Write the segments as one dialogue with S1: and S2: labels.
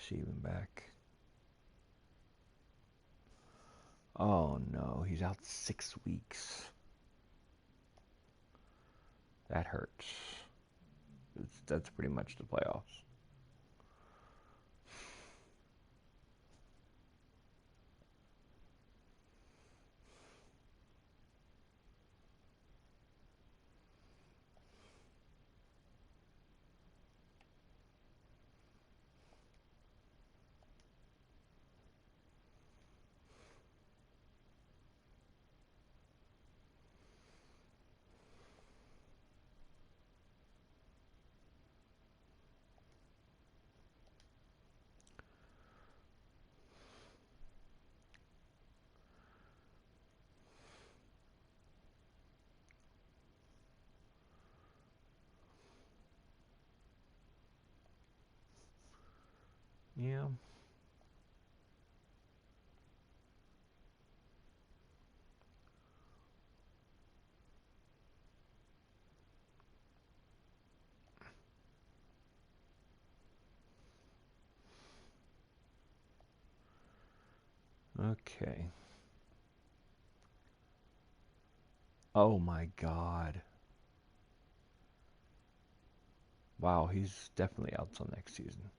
S1: receiving back. Oh no, he's out 6 weeks. That hurts. That's pretty much the playoffs. Yeah. Okay. Oh my God. Wow, he's definitely out till next season.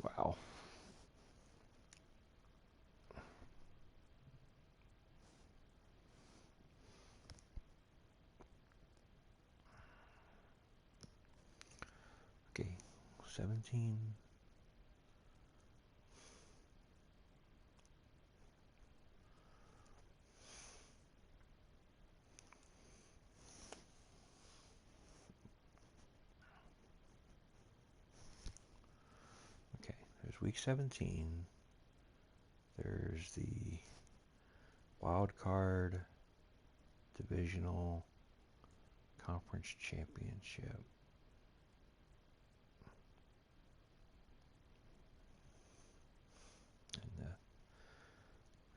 S1: Wow. Okay. 17. Okay. There's week 17. There's the wild card, divisional, conference championship,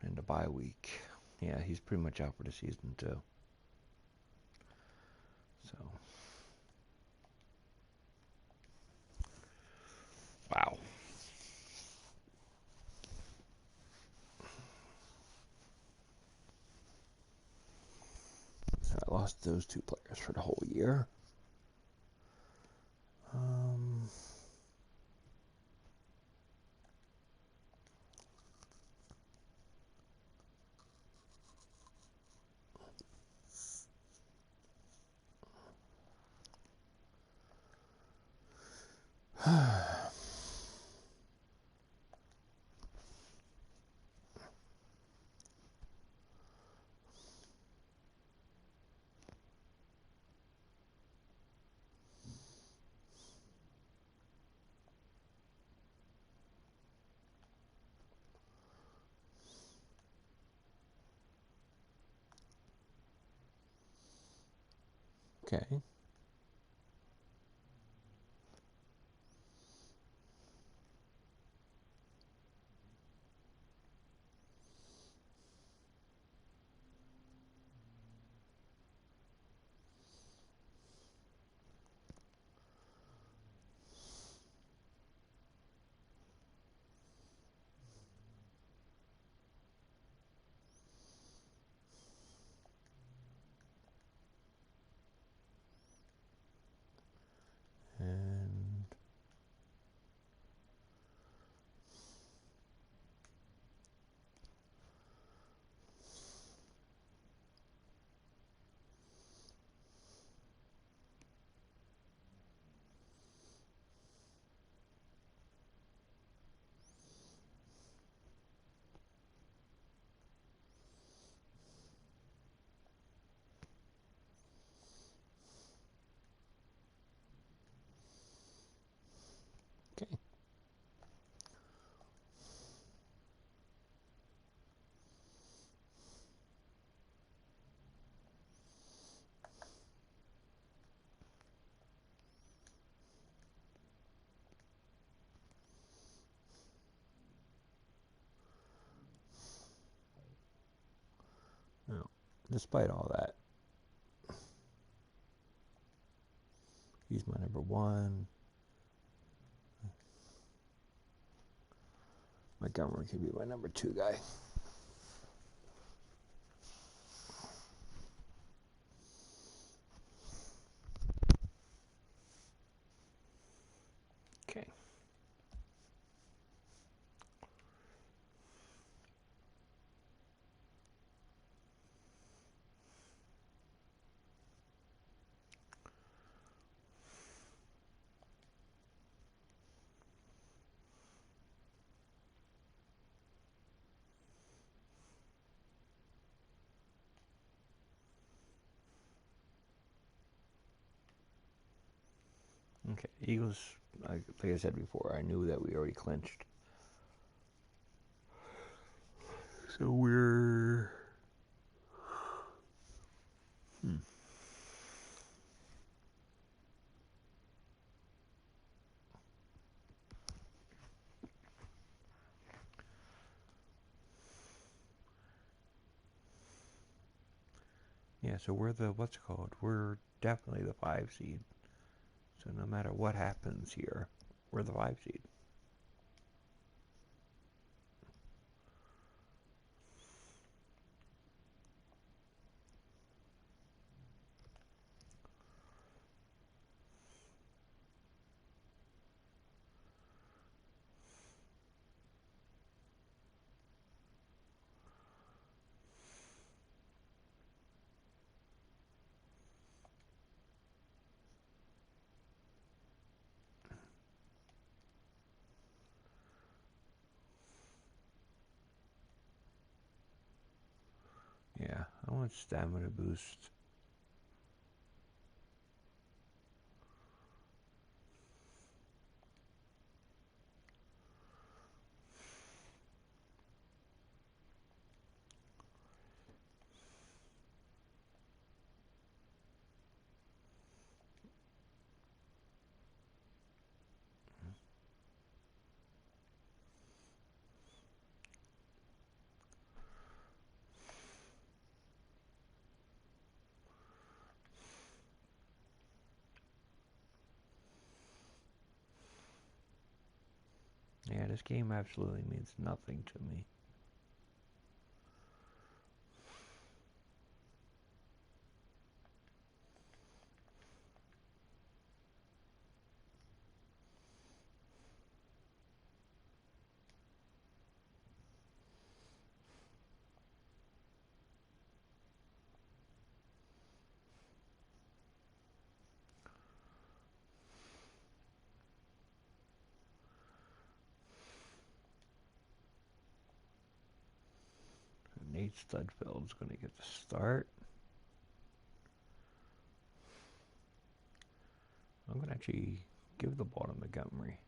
S1: and the bye week. Yeah, he's pretty much out for the season too. So, wow. So I lost those two players for the whole year. Um, okay. despite all that, he's my number one. Montgomery could be my number two guy. Okay. Okay, Eagles, like I said before, I knew that we already clinched. So we're... Yeah, so we're the, what's it called? We're definitely the 5 seed. So no matter what happens here, we're the 5 seed. Yeah, I want stamina boost. Yeah, this game absolutely means nothing to me. Nate Studfeld's going to get the start. I'm going to actually give the ball to Montgomery.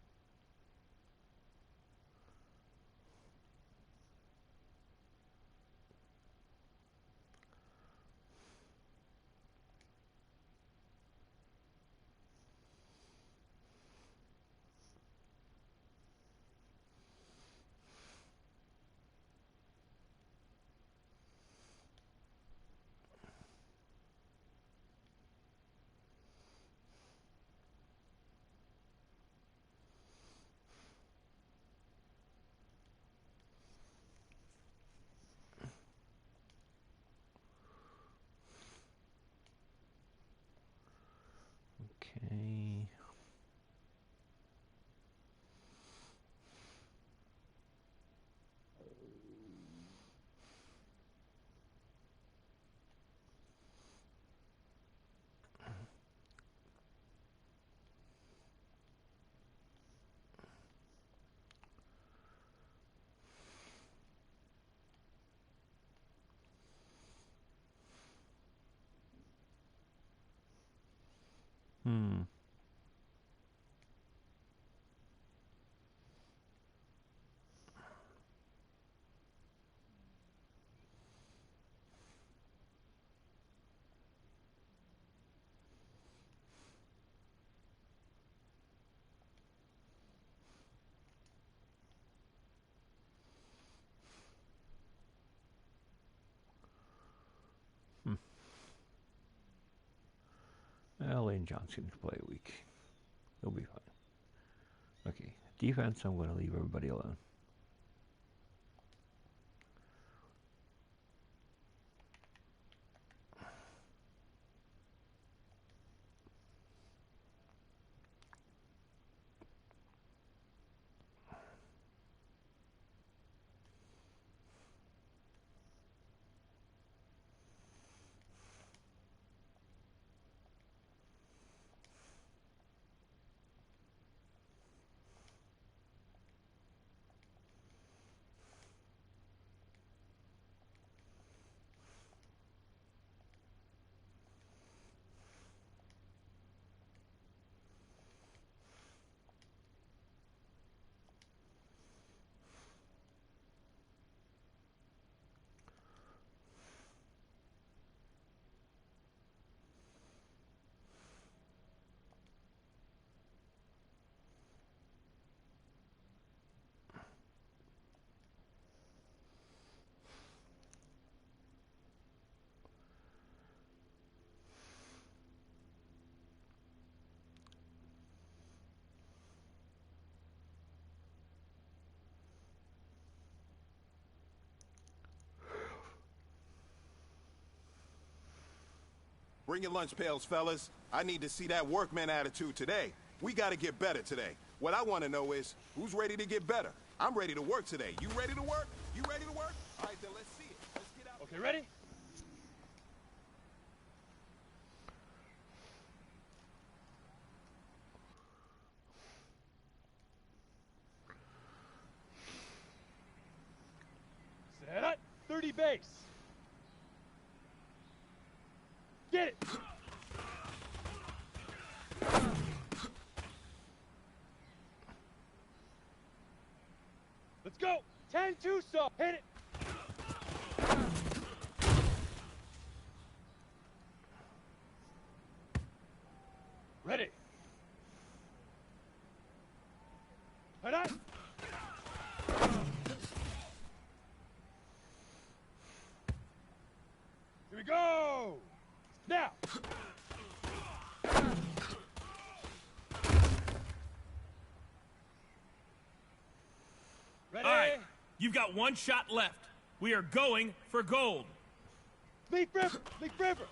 S1: Okay. Hmm. Brian Johnson to play a week. He'll be fine. Okay, defense, I'm going to leave everybody alone.
S2: Bring your lunch pails, fellas. I need to see that workman attitude today. We got to get better today. What I want to know is, who's ready to get better? I'm ready to work today. You ready to work? You ready to work? All right, then let's see it. Let's get out.
S3: Okay, ready? Set up. 30 base. Get it. Let's go. 10-2 saw. Hit it. Ready. Head on. Here we go. Now. Ready?
S4: All right, you've got one shot left. We are going for gold.
S3: Leaf River. Leaf River.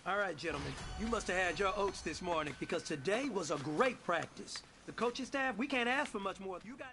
S5: All right, gentlemen, you must have had your oats this morning because today was a great practice. The coaching staff, we can't ask for much more. You guys.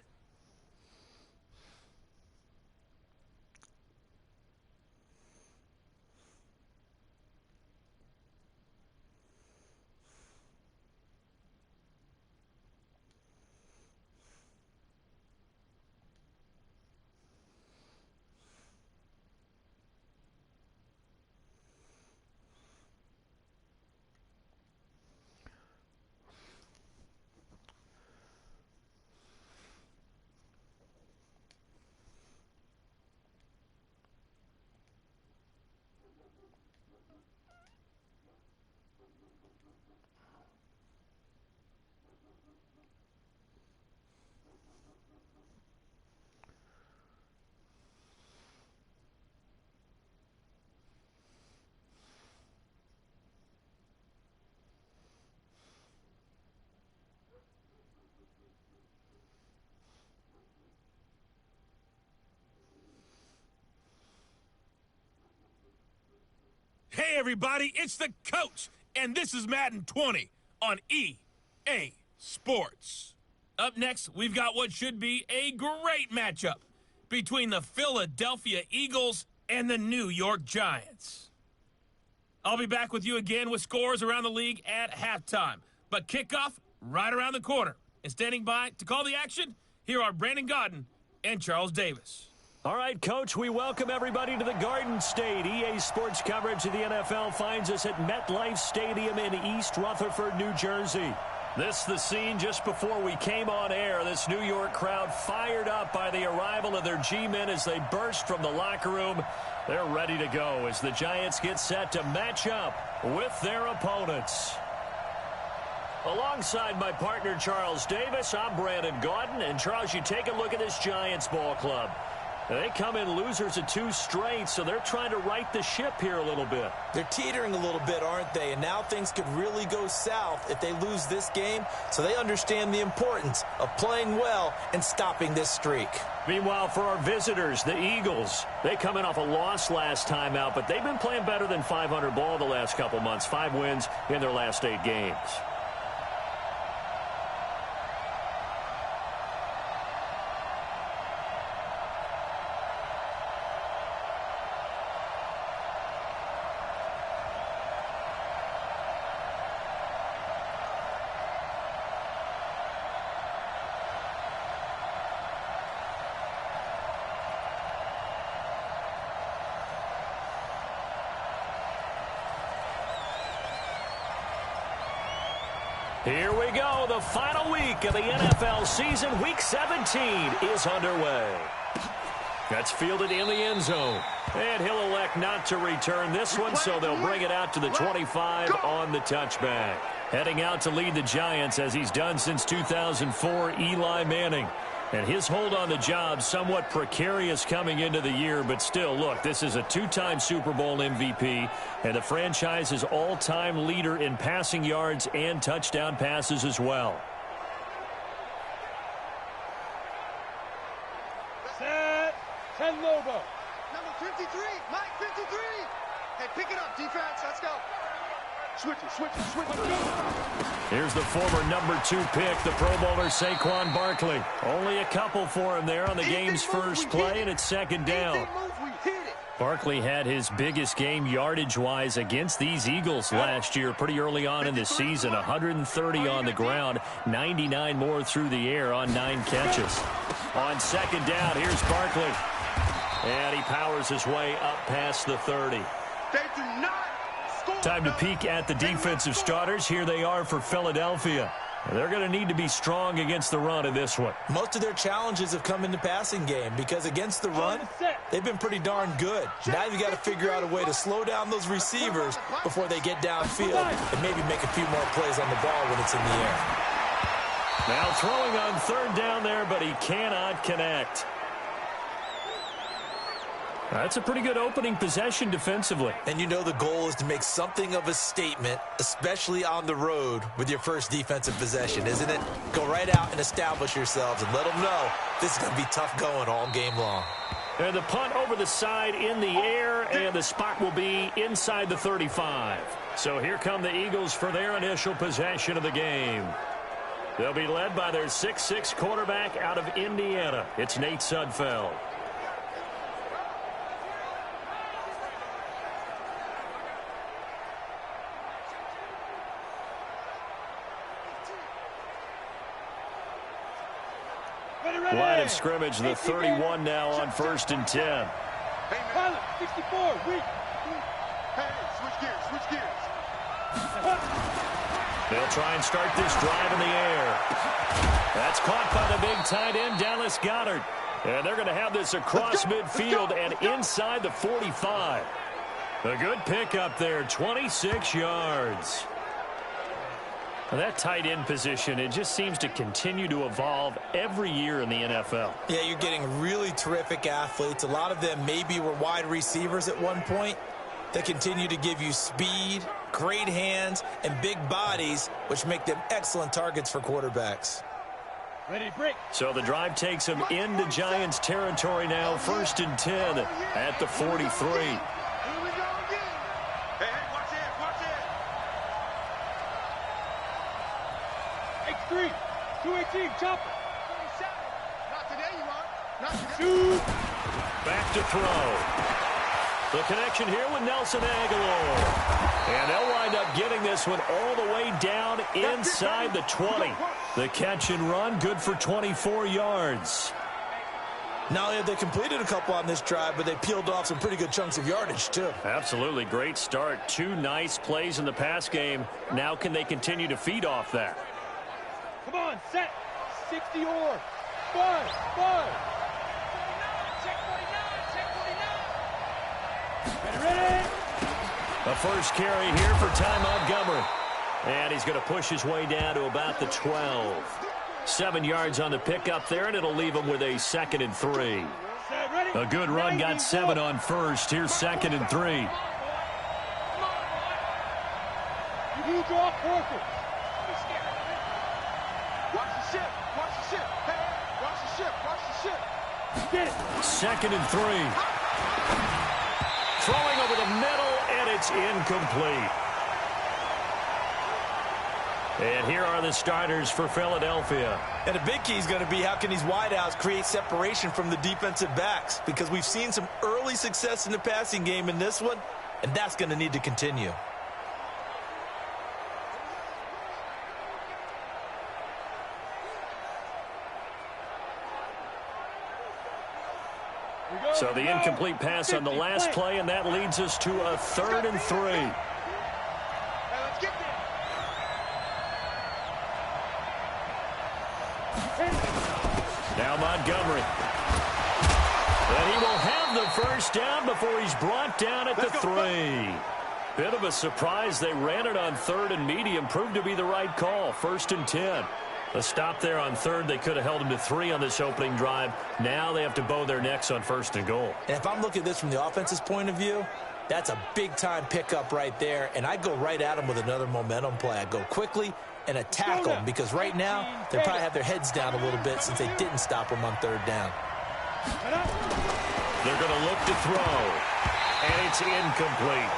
S4: Hey, everybody, it's the coach, and this is Madden 20 on EA Sports. Up next, we've got what should be a great matchup between the Philadelphia Eagles and the New York Giants. I'll be back with you again with scores around the league at halftime, but kickoff right around the corner. And standing by to call the action, here are Brandon Godden and Charles Davis.
S6: All right, Coach, we welcome everybody to the Garden State. EA Sports coverage of the NFL finds us at MetLife Stadium in East Rutherford, New Jersey. This the scene just before we came on air. This New York crowd fired up by the arrival of their G-men as they burst from the locker room. They're ready to go as the Giants get set to match up with their opponents. Alongside my partner, Charles Davis, I'm Brandon Godden. And, Charles, you take a look at this Giants ball club. They come in losers of 2 straight, so they're trying to right the ship here a little bit.
S7: They're teetering a little bit, aren't they? And now things could really go south if they lose this game, so they understand the importance of playing well and stopping this streak.
S6: Meanwhile, for our visitors, the Eagles, they come in off a loss last time out, but they've been playing better than 500 ball the last couple months. 5 wins in their last 8 games. Here we go. The final week of the NFL season. Week 17 is underway. That's fielded in the end zone. And he'll elect not to return this one, so they'll bring it out to the 25 on the touchback. Heading out to lead the Giants, as he's done since 2004, Eli Manning. And his hold on the job somewhat precarious coming into the year, but still, look, this is a 2-time Super Bowl MVP and the franchise's all-time leader in passing yards and touchdown passes as well.
S3: Set. 10 Lobo.
S8: Number 53, Mike 53. Hey, pick it up, defense. Let's go. Switch it.
S6: Here's the former number 2 pick, the Pro Bowler Saquon Barkley. Only a couple for him there on the game's first play, and it's second down. Barkley had his biggest game yardage-wise against these Eagles last year pretty early on in the season. 130 on the ground, 99 more through the air on 9 catches. On second down, here's Barkley. And he powers his way up past the 30.
S8: They do not.
S6: Time to peek at the defensive starters. Here they are for Philadelphia. They're going to need to be strong against the run in this one.
S7: Most of their challenges have come in the passing game because against the run, they've been pretty darn good. Now you've got to figure out a way to slow down those receivers before they get downfield and maybe make a few more plays on the ball when it's in the air.
S6: Now throwing on third down there, but he cannot connect. That's a pretty good opening possession defensively.
S7: And you know the goal is to make something of a statement, especially on the road with your first defensive possession, isn't it? Go right out and establish yourselves and let them know this is going to be tough going all game long.
S6: And the punt over the side in the air, and the spot will be inside the 35. So here come the Eagles for their initial possession of the game. They'll be led by their 6'6" quarterback out of Indiana. It's Nate Sudfeld. Line of scrimmage, the 31 now on 1st and 10.
S3: Pilot, 64, weak.
S8: Hey, switch gears.
S6: They'll try and start this drive in the air. That's caught by the big tight end, Dallas Goedert. And they're going to have this across midfield and inside the 45. A good pickup there, 26 yards. That tight end position, it just seems to continue to evolve every year in the NFL.
S7: Yeah, you're getting really terrific athletes. A lot of them maybe were wide receivers at one point. They continue to give you speed, great hands, and big bodies, which make them excellent targets for quarterbacks.
S3: Ready, break.
S6: So the drive takes them into Giants territory now, 1st and 10 at the 43.
S3: X3, 218, chopper.
S8: Not today, you are. Not today.
S3: Shoot.
S6: Back to throw. The connection here with Nelson Aguilar. And they'll wind up getting this one all the way down inside the 20. The catch and run, good for 24 yards.
S7: Not only have they completed a couple on this drive, but they peeled off some pretty good chunks of yardage, too.
S6: Absolutely. Great start. 2 nice plays in the pass game. Now can they continue to feed off that?
S3: Come on, set. 60 or 5. Ready.
S6: A first carry here for Ty Montgomery. And he's going to push his way down to about the 12. 7 yards on the pickup there, and it'll leave him with a 2nd and 3.
S3: Set, ready.
S6: A good run got 7 on first. Here's 2nd and 3.
S3: You draw focus.
S8: Watch the ship. Watch the ship. Hey, watch the ship. Watch the ship.
S3: Get it.
S6: 2nd and 3. Throwing over the middle, and it's incomplete. And here are the starters for Philadelphia.
S7: And a big key is going to be how can these wideouts create separation from the defensive backs? Because we've seen some early success in the passing game in this one, and that's going to need to continue.
S6: So the incomplete pass on the last play, and that leads us to a 3rd and 3.
S8: Hey, let's get there.
S6: Now Montgomery. And he will have the first down before he's brought down at the 3. Bit of a surprise. They ran it on 3rd and medium. Proved to be the right call. 1st and 10. A stop there on 3rd. They could have held him to 3 on this opening drive. Now they have to bow their necks on 1st and goal.
S7: And if I'm looking at this from the offense's point of view, that's a big-time pickup right there. And I go right at him with another momentum play. I go quickly and attack them because right now they probably have their heads down a little bit since they didn't stop him on 3rd down.
S6: They're going to look to throw. And it's incomplete.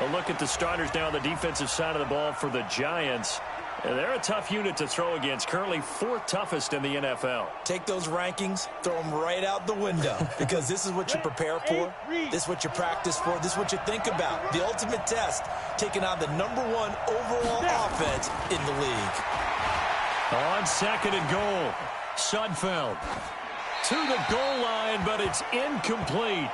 S6: A look at the starters now on the defensive side of the ball for the Giants. They're a tough unit to throw against, currently 4th toughest in the NFL.
S7: Take those rankings, throw them right out the window, because this is what you prepare for, this is what you practice for, this is what you think about. The ultimate test, taking on the #1 overall offense in the league.
S6: On 2nd and goal, Sudfeld to the goal line, but it's incomplete.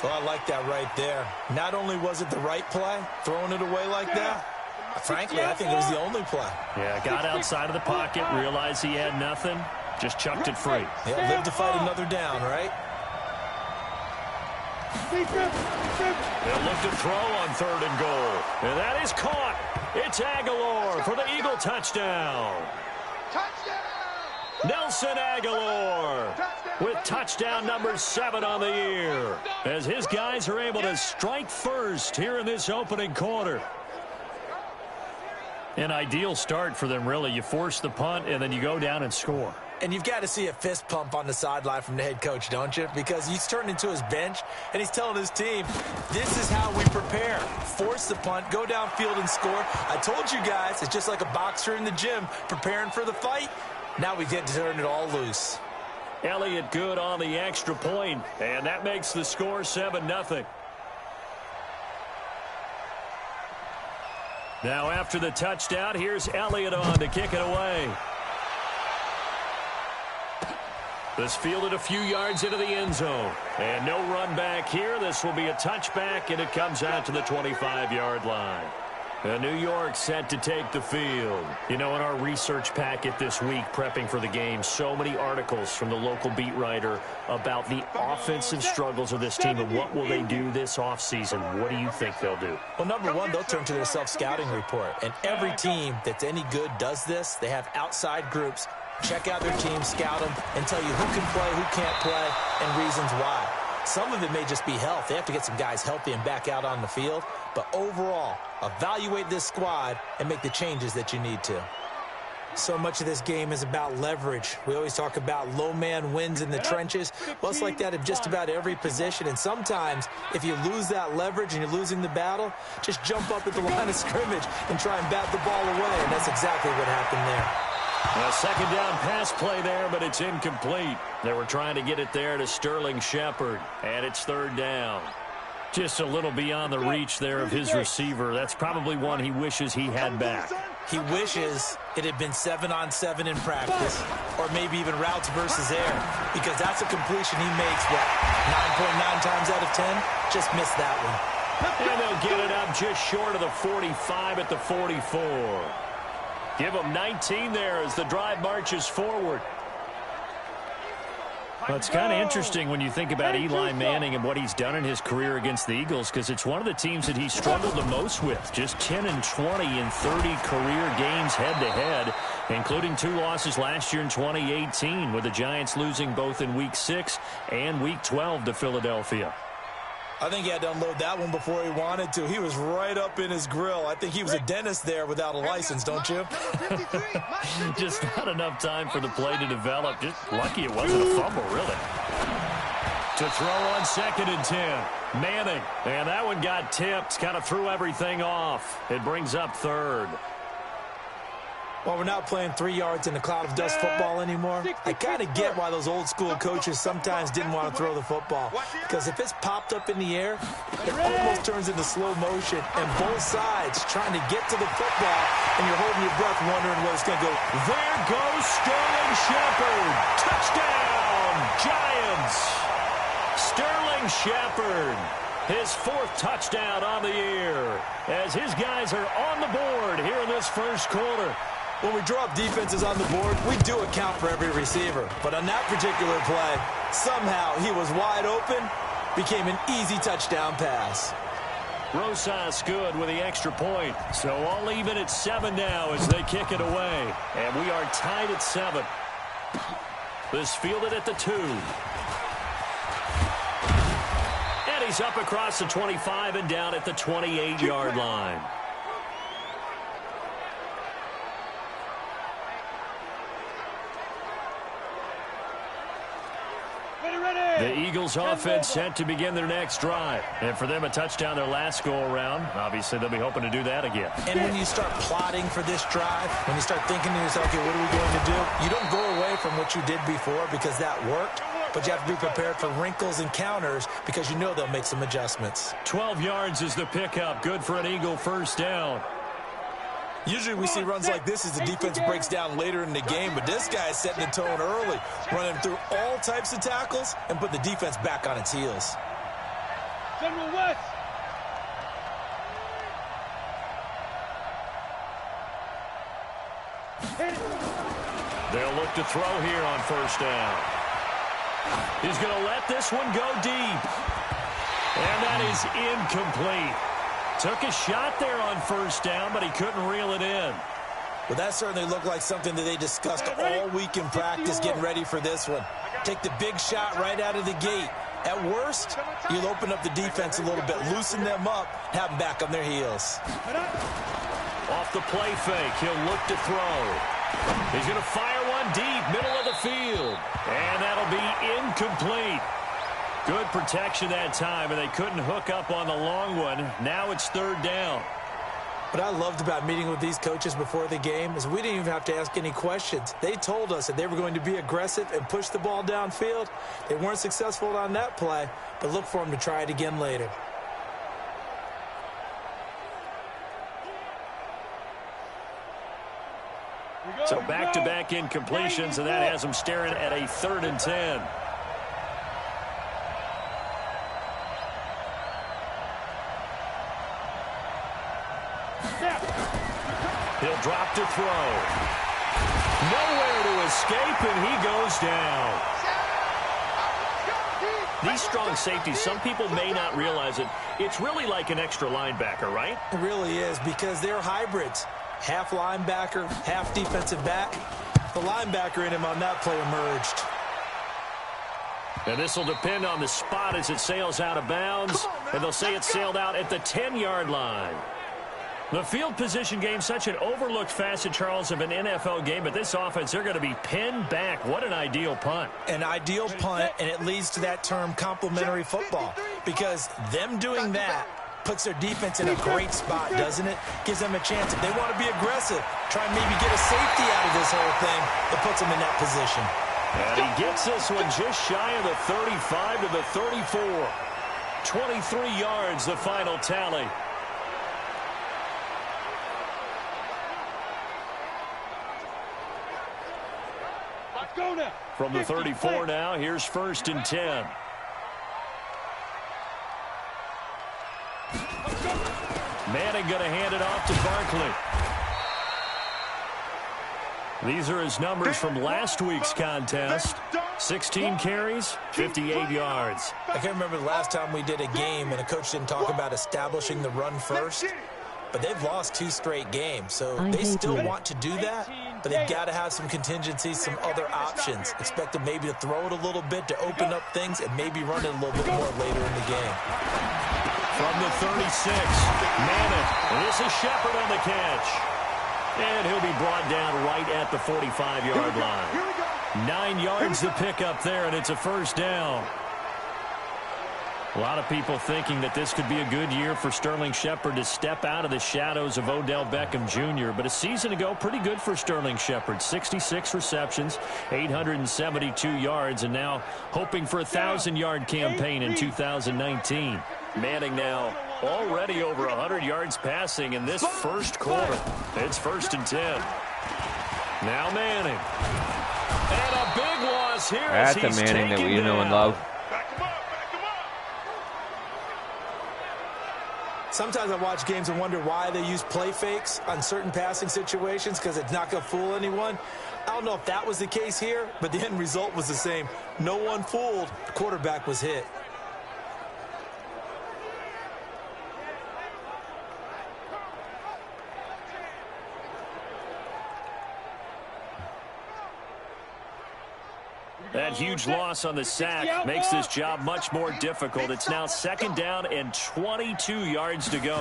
S7: Well, I like that right there. Not only was it the right play, throwing it away like that, frankly, I think it was the only play.
S6: Yeah, got outside of the pocket, realized he had nothing, just chucked it free.
S7: Yeah, live to fight another down, right?
S6: They'll look to throw on 3rd and goal. And that is caught. It's Aguilar for the Eagle touchdown.
S8: Touchdown!
S6: Nelson Aguilar with touchdown number 7 on the year, as his guys are able to strike first here in this opening quarter. An ideal start for them, really. You force the punt, and then you go down and score.
S7: And you've got to see a fist pump on the sideline from the head coach, don't you? Because he's turned into his bench, and he's telling his team, this is how we prepare. Force the punt, go downfield and score. I told you guys, it's just like a boxer in the gym preparing for the fight. Now we get to turn it all loose.
S6: Elliott good on the extra point, and that makes the score 7-0. Now after the touchdown, here's Elliott on to kick it away. This fielded a few yards into the end zone. And no run back here. This will be a touchback, and it comes out to the 25-yard line. New York set to take the field. You know, in our research packet this week, prepping for the game, so many articles from the local beat writer about the offensive struggles of this team and what will they do this offseason. What do you think they'll do?
S7: Well, number one, they'll turn to their self-scouting report. And every team that's any good does this. They have outside groups. Check out their team, scout them, and tell you who can play, who can't play, and reasons why. Some of it may just be health. They have to get some guys healthy and back out on the field. But overall, evaluate this squad and make the changes that you need to. So much of this game is about leverage. We always talk about low man wins in the trenches. Well, it's like that in just about every position. And sometimes, if you lose that leverage and you're losing the battle, just jump up at the line of scrimmage and try and bat the ball away. And that's exactly what happened there.
S6: A second down pass play there, but it's incomplete. They were trying to get it there to Sterling Shepard, and it's third down. Just a little beyond the reach there of his receiver. That's probably one he wishes he had back.
S7: He wishes it had been 7-on-7 in practice, or maybe even routes versus air, because that's a completion he makes, what, 9.9 times out of 10? Just missed that one.
S6: And they'll get it up just short of the 45 at the 44. Give them 19 there as the drive marches forward. Well, it's kind of interesting when you think about Eli Manning and what he's done in his career against the Eagles, because it's one of the teams that he struggled the most with. Just 10-20 in 30 career games head-to-head. including 2 losses last year in 2018, with the Giants losing both in Week 6 and Week 12 to Philadelphia.
S7: I think he had to unload that one before he wanted to. He was right up in his grill. I think he was a dentist there without a license, don't you?
S6: Just not enough time for the play to develop. Just lucky it wasn't a fumble, really. To throw on 2nd and 10. Manning. And that one got tipped. Kind of threw everything off. It brings up 3rd.
S7: Well, we're not playing 3 yards in a cloud of dust football anymore. I kind of get why those old school coaches sometimes didn't want to throw the football. Because if it's popped up in the air, it almost turns into slow motion. And both sides trying to get to the football, and you're holding your breath wondering where it's going to go.
S6: There goes Sterling Shepard. Touchdown, Giants. Sterling Shepard. His 4th touchdown on the year as his guys are on the board here in this first quarter.
S7: When we draw up defenses on the board, we do account for every receiver. But on that particular play, somehow he was wide open, became an easy touchdown pass.
S6: Rosas good with the extra point. So all even at 7 now as they kick it away. And we are tied at 7. This fielded at the 2. And he's up across the 25 and down at the 28-yard line. The Eagles offense set to begin their next drive. And for them, a touchdown their last go-around. Obviously, they'll be hoping to do that again.
S7: And when you start plotting for this drive, when you start thinking to yourself, okay, what are we going to do? You don't go away from what you did before because that worked. But you have to be prepared for wrinkles and counters because you know they'll make some adjustments.
S6: 12 yards is the pickup. Good for an Eagle first down.
S7: Usually we see runs like this as the defense breaks down later in the game, but this guy is setting the tone early, running through all types of tackles and put the defense back on its heels.
S3: General West.
S6: They'll look to throw here on first down. He's going to let this one go deep. And that is incomplete. Took a shot there on first down, but he couldn't reel it in.
S7: Well, that certainly looked like something that they discussed all week in practice getting ready for this one. Take the big shot right out of the gate. At worst, you'll open up the defense a little bit, loosen them up, have them back on their heels.
S6: Off the play fake, he'll look to throw. He's going to fire one deep, middle of the field. And that'll be incomplete. Good protection that time, and they couldn't hook up on the long one. Now it's 3rd down.
S7: What I loved about meeting with these coaches before the game is we didn't even have to ask any questions. They told us that they were going to be aggressive and push the ball downfield. They weren't successful on that play, but look for them to try it again later.
S6: So back-to-back incompletions, and that has them staring at a 3rd and 10. He'll drop to throw. Nowhere to escape, and he goes down. These strong safeties, some people may not realize it. It's really like an extra linebacker, right?
S7: It really is, because they're hybrids. Half linebacker, half defensive back. The linebacker in him on that play emerged.
S6: And this will depend on the spot as it sails out of bounds. And they'll say it sailed out at the 10-yard line. The field position game, such an overlooked facet, Charles, of an NFL game. But this offense, they're going to be pinned back. What an ideal punt.
S7: An ideal punt, and it leads to that term complementary football. Because them doing that puts their defense in a great spot, doesn't it? Gives them a chance. If they want to be aggressive, try and maybe get a safety out of this whole thing, it puts them in that position.
S6: And he gets this one just shy of the 35 to the 34. 23 yards, the final tally. From the 34 now, here's 1st and 10. Manning going to hand it off to Barkley. These are his numbers from last week's contest. 16 carries, 58 yards.
S7: I can't remember the last time we did a game and a coach didn't talk about establishing the run first. But they've lost 2 straight games, so they still want to do that. but they've got to have some contingencies, some other options. Expect them maybe to throw it a little bit to open up things and maybe run it a little bit more later in the game.
S6: From the 36, Madden. This is Shepard on the catch. And he'll be brought down right at the 45-yard line. 9 yards to pick up there, and it's a first down. A lot of people thinking that this could be a good year for Sterling Shepard to step out of the shadows of Odell Beckham Jr. But a season ago, pretty good for Sterling Shepard. 66 receptions, 872 yards, and now hoping for a 1,000-yard campaign in 2019. Manning now already over 100 yards passing in this first quarter. It's 1st and 10. Now Manning. And a big loss here.
S1: That's a Manning that we know and love.
S7: Sometimes I watch games and wonder why they use play fakes on certain passing situations because it's not going to fool anyone. I don't know if that was the case here, but the end result was the same. No one fooled. The quarterback was hit.
S6: That huge loss on the sack makes this job much more difficult. It's now 2nd down and 22 yards to go.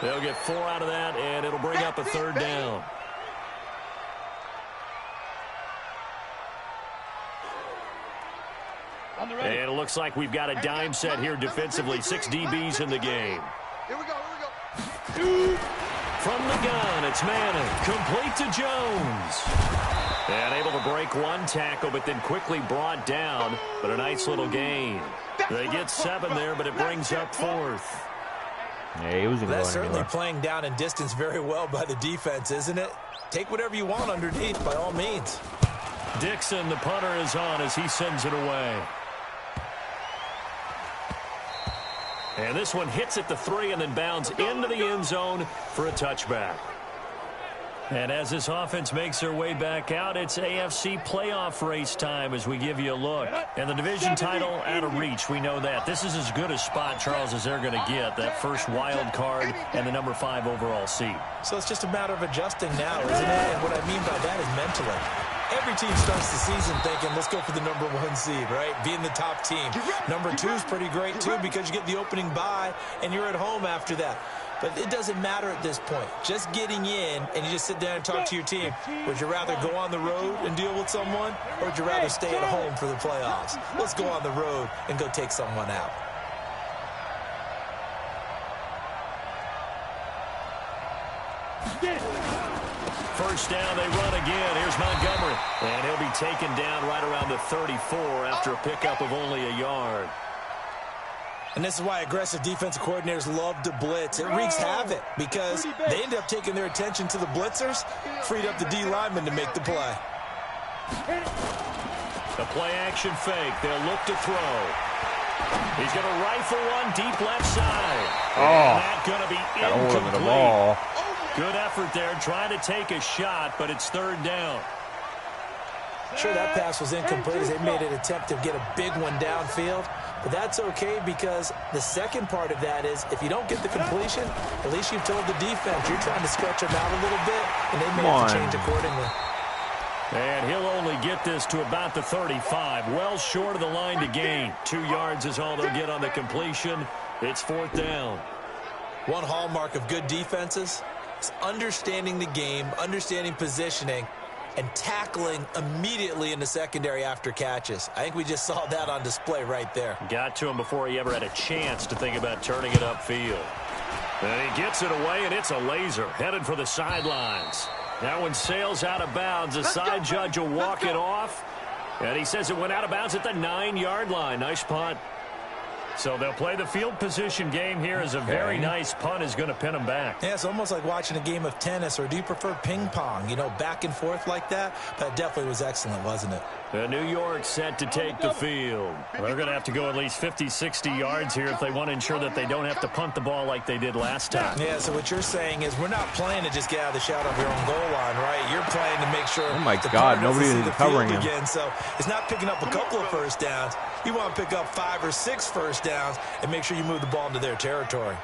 S6: They'll get 4 out of that, and it'll bring up a 3rd down. And it looks like we've got a dime set here defensively. 6 DBs in the game.
S8: Here we go, here we go.
S6: From the gun, it's Manning. Complete to Jones. And able to break one tackle, but then quickly brought down. But a nice little gain. They get 7 there, but it brings up 4th.
S1: Yeah, he wasn't
S7: That's
S1: going
S7: certainly
S1: anywhere.
S7: playing down in distance very well by the defense, isn't it? Take whatever you want underneath, by all means.
S6: Dixon, the punter, is on as he sends it away. And this one hits at the 3 and then bounds into the end zone for a touchback. And as this offense makes their way back out, it's AFC playoff race time as we give you a look. And the division title out of reach, we know that. This is as good a spot, Charles, as they're going to get. That first wild card and the number 5 overall seed.
S7: So it's just a matter of adjusting now, isn't it? And what I mean by that is mentally. Every team starts the season thinking, let's go for the number 1 seed, right? Being the top team. Number 2 is pretty great, too, because you get the opening bye, and you're at home after that. But it doesn't matter at this point. Just getting in, and you just sit down and talk to your team. Would you rather go on the road and deal with someone, or would you rather stay at home for the playoffs? Let's go on the road and go take someone out.
S6: First down, they run again. Here's Montgomery. And he'll be taken down right around the 34 after a pickup of only a yard.
S7: And this is why aggressive defensive coordinators love to blitz. It wreaks havoc because they end up taking their attention to the blitzers, freed up the D lineman to make the play.
S6: The play-action fake. They'll look to throw. He's going to rifle one deep left side. And that's going to be
S1: got a hold of the
S6: incomplete.
S1: ball.
S6: Good effort there, trying to take a shot, but it's 3rd down.
S7: Sure, that pass was incomplete as they made an attempt to get a big one downfield. But that's okay because the second part of that is if you don't get the completion, at least you've told the defense you're trying to stretch them out a little bit, and they may have to change accordingly.
S6: And he'll only get this to about the 35. Well short of the line to gain. 2 yards is all they'll get on the completion. It's 4th down.
S7: One hallmark of good defenses is understanding the game, understanding positioning, and tackling immediately in the secondary after catches. I think we just saw that on display right there.
S6: Got to him before he ever had a chance to think about turning it upfield. And he gets it away, and it's a laser headed for the sidelines. That one sails out of bounds. The side judge will walk it off. And he says it went out of bounds at the 9-yard line. Nice punt. So they'll play the field position game here as a very nice punt is going to pin them back.
S7: Yeah, it's almost like watching a game of tennis, or do you prefer ping pong? You know, back and forth like that? That definitely was excellent, wasn't it?
S6: New York set to take the field. They're going to have to go at least 50, 60 yards here if they want to ensure that they don't have to punt the ball like they did last time.
S7: Yeah, so what you're saying is we're not playing to just get out of the shadow of your own goal line, right? You're playing to make sure
S1: Oh, my God, nobody is covering him.
S7: again. So it's not picking up a couple of first downs. You want to pick up 5 or 6 first downs and make sure you move the ball into their territory.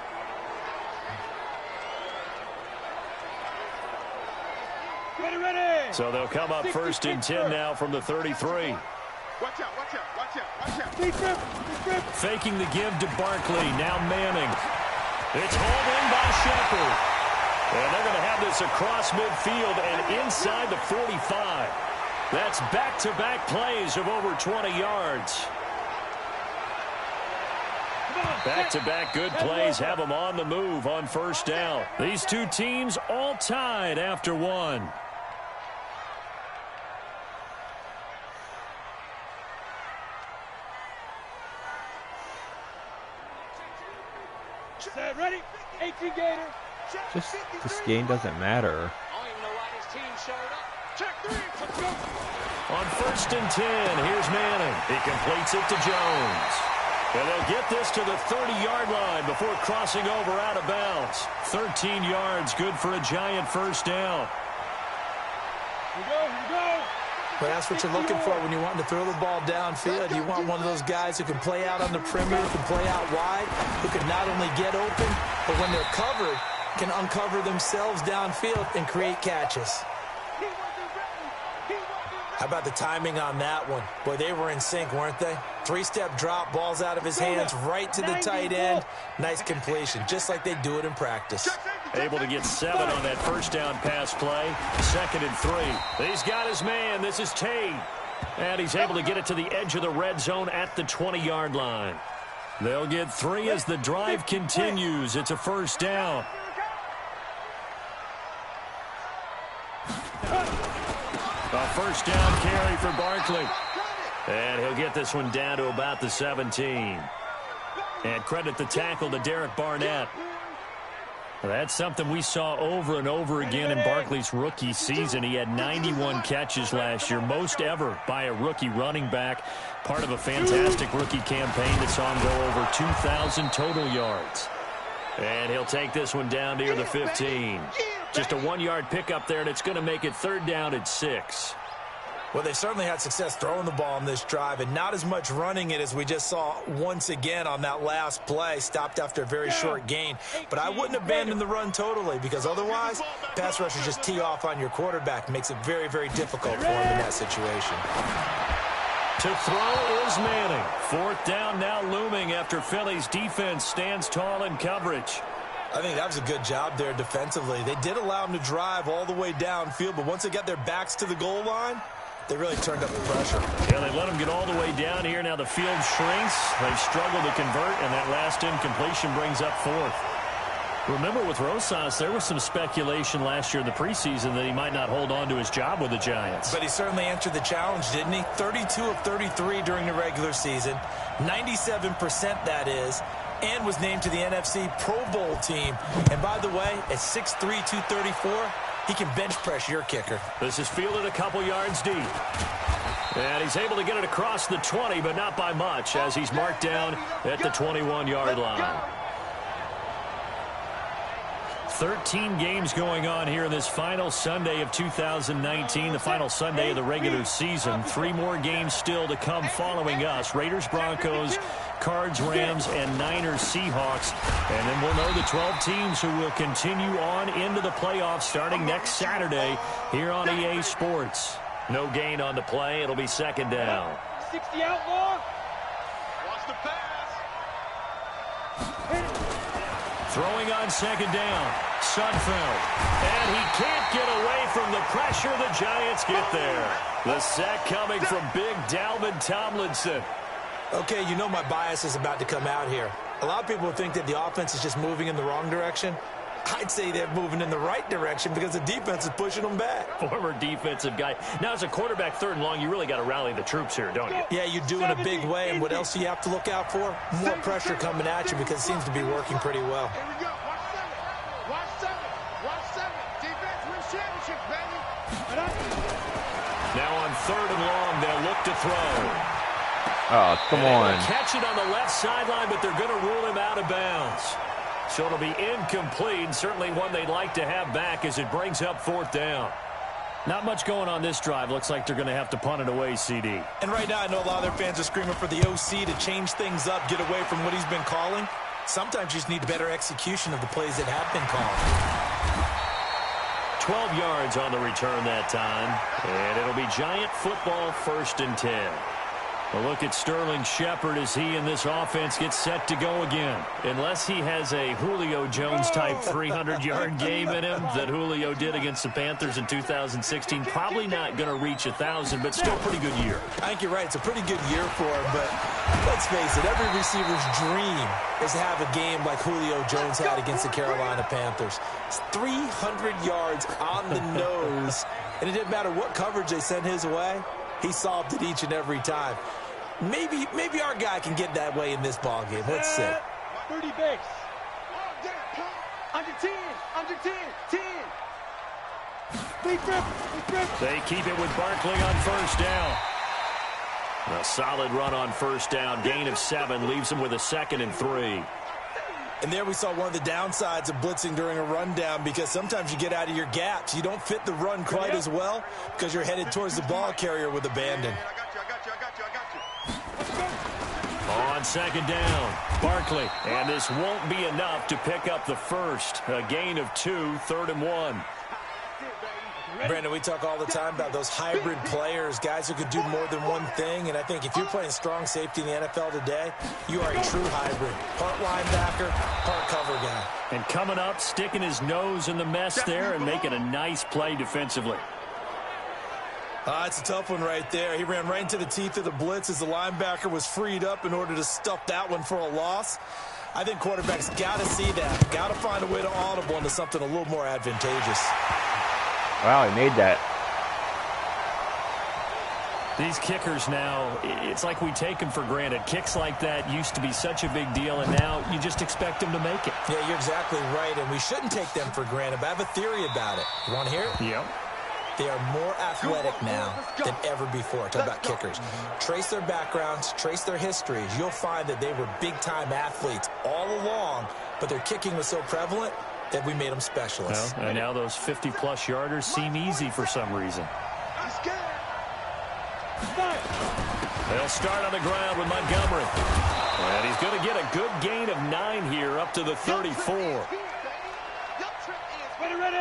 S6: So they'll come up first and 10 now from the 33.
S2: Watch out, watch out, watch out, watch out.
S6: Faking the give to Barkley. Now Manning. It's hauled in by Shepard. And they're going to have this across midfield and inside the 45. That's back-to-back plays of over 20 yards. Back-to-back good plays have them on the move on first down. These two teams all tied after one.
S3: Set, ready? 18 Gator.
S1: Just this game doesn't matter.
S6: On first and 10, here's Manning. He completes it to Jones. And they'll get this to the 30-yard line before crossing over out of bounds. 13 yards, good for a giant first down.
S3: Here we go, here we go.
S7: But that's what you're looking for when you want to throw the ball downfield. You want one of those guys who can play out on the perimeter, who can play out wide, who can not only get open, but when they're covered, can uncover themselves downfield and create catches. How about the timing on that one? Boy, they were in sync, weren't they? Three-step drop, balls out of his hands, right to the tight end. Nice completion, just like they do it in practice.
S6: Able to get 7 on that first down pass play. 2nd and 3. He's got his man. This is Tate. And he's able to get it to the edge of the red zone at the 20-yard line. They'll get 3 as the drive continues. It's a first down. A first down carry for Barkley. And he'll get this one down to about the 17. And credit the tackle to Derek Barnett. That's something we saw over and over again in Barkley's rookie season. He had 91 catches last year, most ever by a rookie running back. Part of a fantastic rookie campaign that saw him go over 2,000 total yards. And he'll take this one down near the 15. Just a 1-yard pickup there, and it's going to make it 3rd down and 6.
S7: Well, they certainly had success throwing the ball on this drive, and not as much running it as we just saw once again on that last play. Stopped after a very short gain. But I wouldn't abandon the run totally, because otherwise, pass rushers just tee off on your quarterback. Makes it very, very difficult for him in that situation.
S6: To throw is Manning. 4th down now looming after Philly's defense stands tall in coverage.
S7: I think that was a good job there defensively. They did allow them to drive all the way downfield, but once they got their backs to the goal line, they really turned up the pressure.
S6: Yeah, they let them get all the way down here. Now the field shrinks. They've struggled to convert, and that last incompletion brings up 4th. Remember, with Rosas, there was some speculation last year in the preseason that he might not hold on to his job with the Giants.
S7: But he certainly answered the challenge, didn't he? 32 of 33 during the regular season, 97% that is, and was named to the NFC Pro Bowl team. And by the way, at 6'3", 234, he can bench press your kicker.
S6: This is fielded a couple yards deep. And he's able to get it across the 20, but not by much, as he's marked down at the 21-yard line. 13 games going on here in this final Sunday of 2019, the final Sunday of the regular season. 3 more games still to come following us. Raiders, Broncos, Cards, Rams, and Niners, Seahawks. And then we'll know the 12 teams who will continue on into the playoffs starting next Saturday here on EA Sports. No gain on the play. It'll be 2nd down.
S3: 60 outlaw.
S2: Watch the pass.
S6: Throwing on 2nd down. Sudfeld. And he can't get away from the pressure. The Giants get there. The sack coming from big Dalvin Tomlinson.
S7: Okay, you know my bias is about to come out here. A lot of people think that the offense is just moving in the wrong direction. I'd say they're moving in the right direction because the defense is pushing them back.
S6: Former defensive guy. Now, as a quarterback 3rd and long, you really got to rally the troops here, don't you?
S7: Yeah, you do in a big way. And what else do you have to look out for? More pressure coming at you because it seems to be working pretty well.
S8: Here we go. Watch 7. Watch 7. Defense wins championships, baby.
S6: Now on 3rd and long, they'll look to throw.
S1: Oh, come on.
S6: Catch it on the left sideline, but they're going to rule him out of bounds. So it'll be incomplete. Certainly one they'd like to have back as it brings up 4th down. Not much going on this drive. Looks like they're going to have to punt it away, CD.
S7: And right now, I know a lot of their fans are screaming for the OC to change things up, get away from what he's been calling. Sometimes you just need better execution of the plays that have been called.
S6: 12 yards on the return that time. And it'll be Giant football, 1st and 10. A look at Sterling Shepard as he and this offense gets set to go again. Unless he has a Julio Jones-type 300-yard game in him that Julio did against the Panthers in 2016, probably not going to reach 1,000, but still pretty good year.
S7: I think you're right. It's a pretty good year for him, but let's face it, every receiver's dream is to have a game like Julio Jones had against the Carolina Panthers. It's 300 yards on the nose, and it didn't matter what coverage they sent his way. He solved it each and every time. Maybe our guy can get that way in this ball game. Let's see.
S3: 30 base.
S8: Under 10. Under 10. 10.
S6: They keep it with Barkley on 1st down. A solid run on 1st down. Gain of 7 leaves him with a 2nd and 3.
S7: And there we saw one of the downsides of blitzing during a rundown, because sometimes you get out of your gaps. You don't fit the run quite as well because you're headed towards the ball carrier with abandon.
S6: On 2nd down, Barkley. And this won't be enough to pick up the 1st. A gain of 2, 3rd and 1.
S7: Brandon, we talk all the time about those hybrid players, guys who could do more than one thing. And I think if you're playing strong safety in the NFL today, you are a true hybrid. Part linebacker, part cover guy.
S6: And coming up, sticking his nose in the mess there and making a nice play defensively.
S7: It's a tough one right there. He ran right into the teeth of the blitz as the linebacker was freed up in order to stuff that one for a loss. I think quarterbacks got to see that. Got to find a way to audible into something a little more advantageous.
S1: Wow, he made that.
S6: These kickers now, it's like we take them for granted. Kicks like that used to be such a big deal, and now you just expect them to make it.
S7: Yeah, you're exactly right, and we shouldn't take them for granted, but I have a theory about it. You want to hear it?
S6: Yep.
S7: They are more athletic now than ever before. Talk about kickers. Trace their backgrounds, trace their histories. You'll find that they were big-time athletes all along, but their kicking was so prevalent that we made them specialists.
S6: Well, and now those 50-plus yarders seem easy for some reason. They'll start on the ground with Montgomery. And he's going to get a good gain of 9 here up to the 34.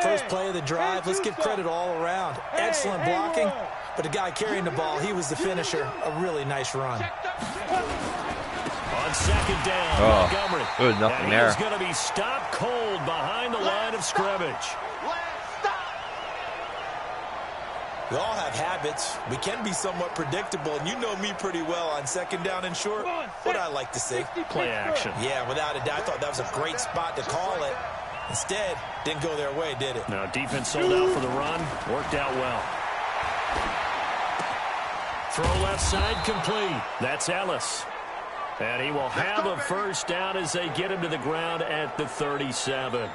S7: First play of the drive. Let's give credit all around. Excellent blocking, but the guy carrying the ball, he was the finisher. A really nice run.
S6: On 2nd down, Montgomery.
S1: Good, nothing
S6: and
S1: there.
S6: He's going to be stopped cold behind the line of scrimmage.
S7: We all have habits. We can be somewhat predictable, and you know me pretty well on 2nd down and short. What I like to see.
S6: Play action.
S7: Yeah, without a doubt. I thought that was a great spot to call it. Instead, didn't go their way, did it?
S6: Now, defense sold out for the run. Worked out well. Throw left side complete. That's Ellis. And he will have a 1st down as they get him to the ground at the 37.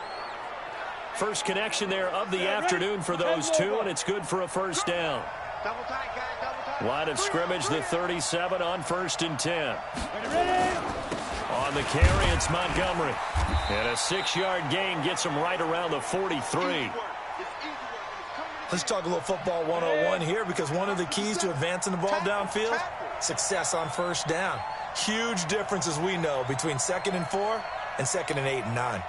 S6: First connection there of the afternoon for those two, and it's good for a 1st down. Line of scrimmage, the 37 on 1st and 10. On the carry, it's Montgomery. And a 6-yard gain gets him right around the 43.
S7: Let's talk a little football 101 here, because one of the keys to advancing the ball downfield, success on 1st down. Huge difference, as we know, between 2nd and 4 and 2nd and 8 and 9.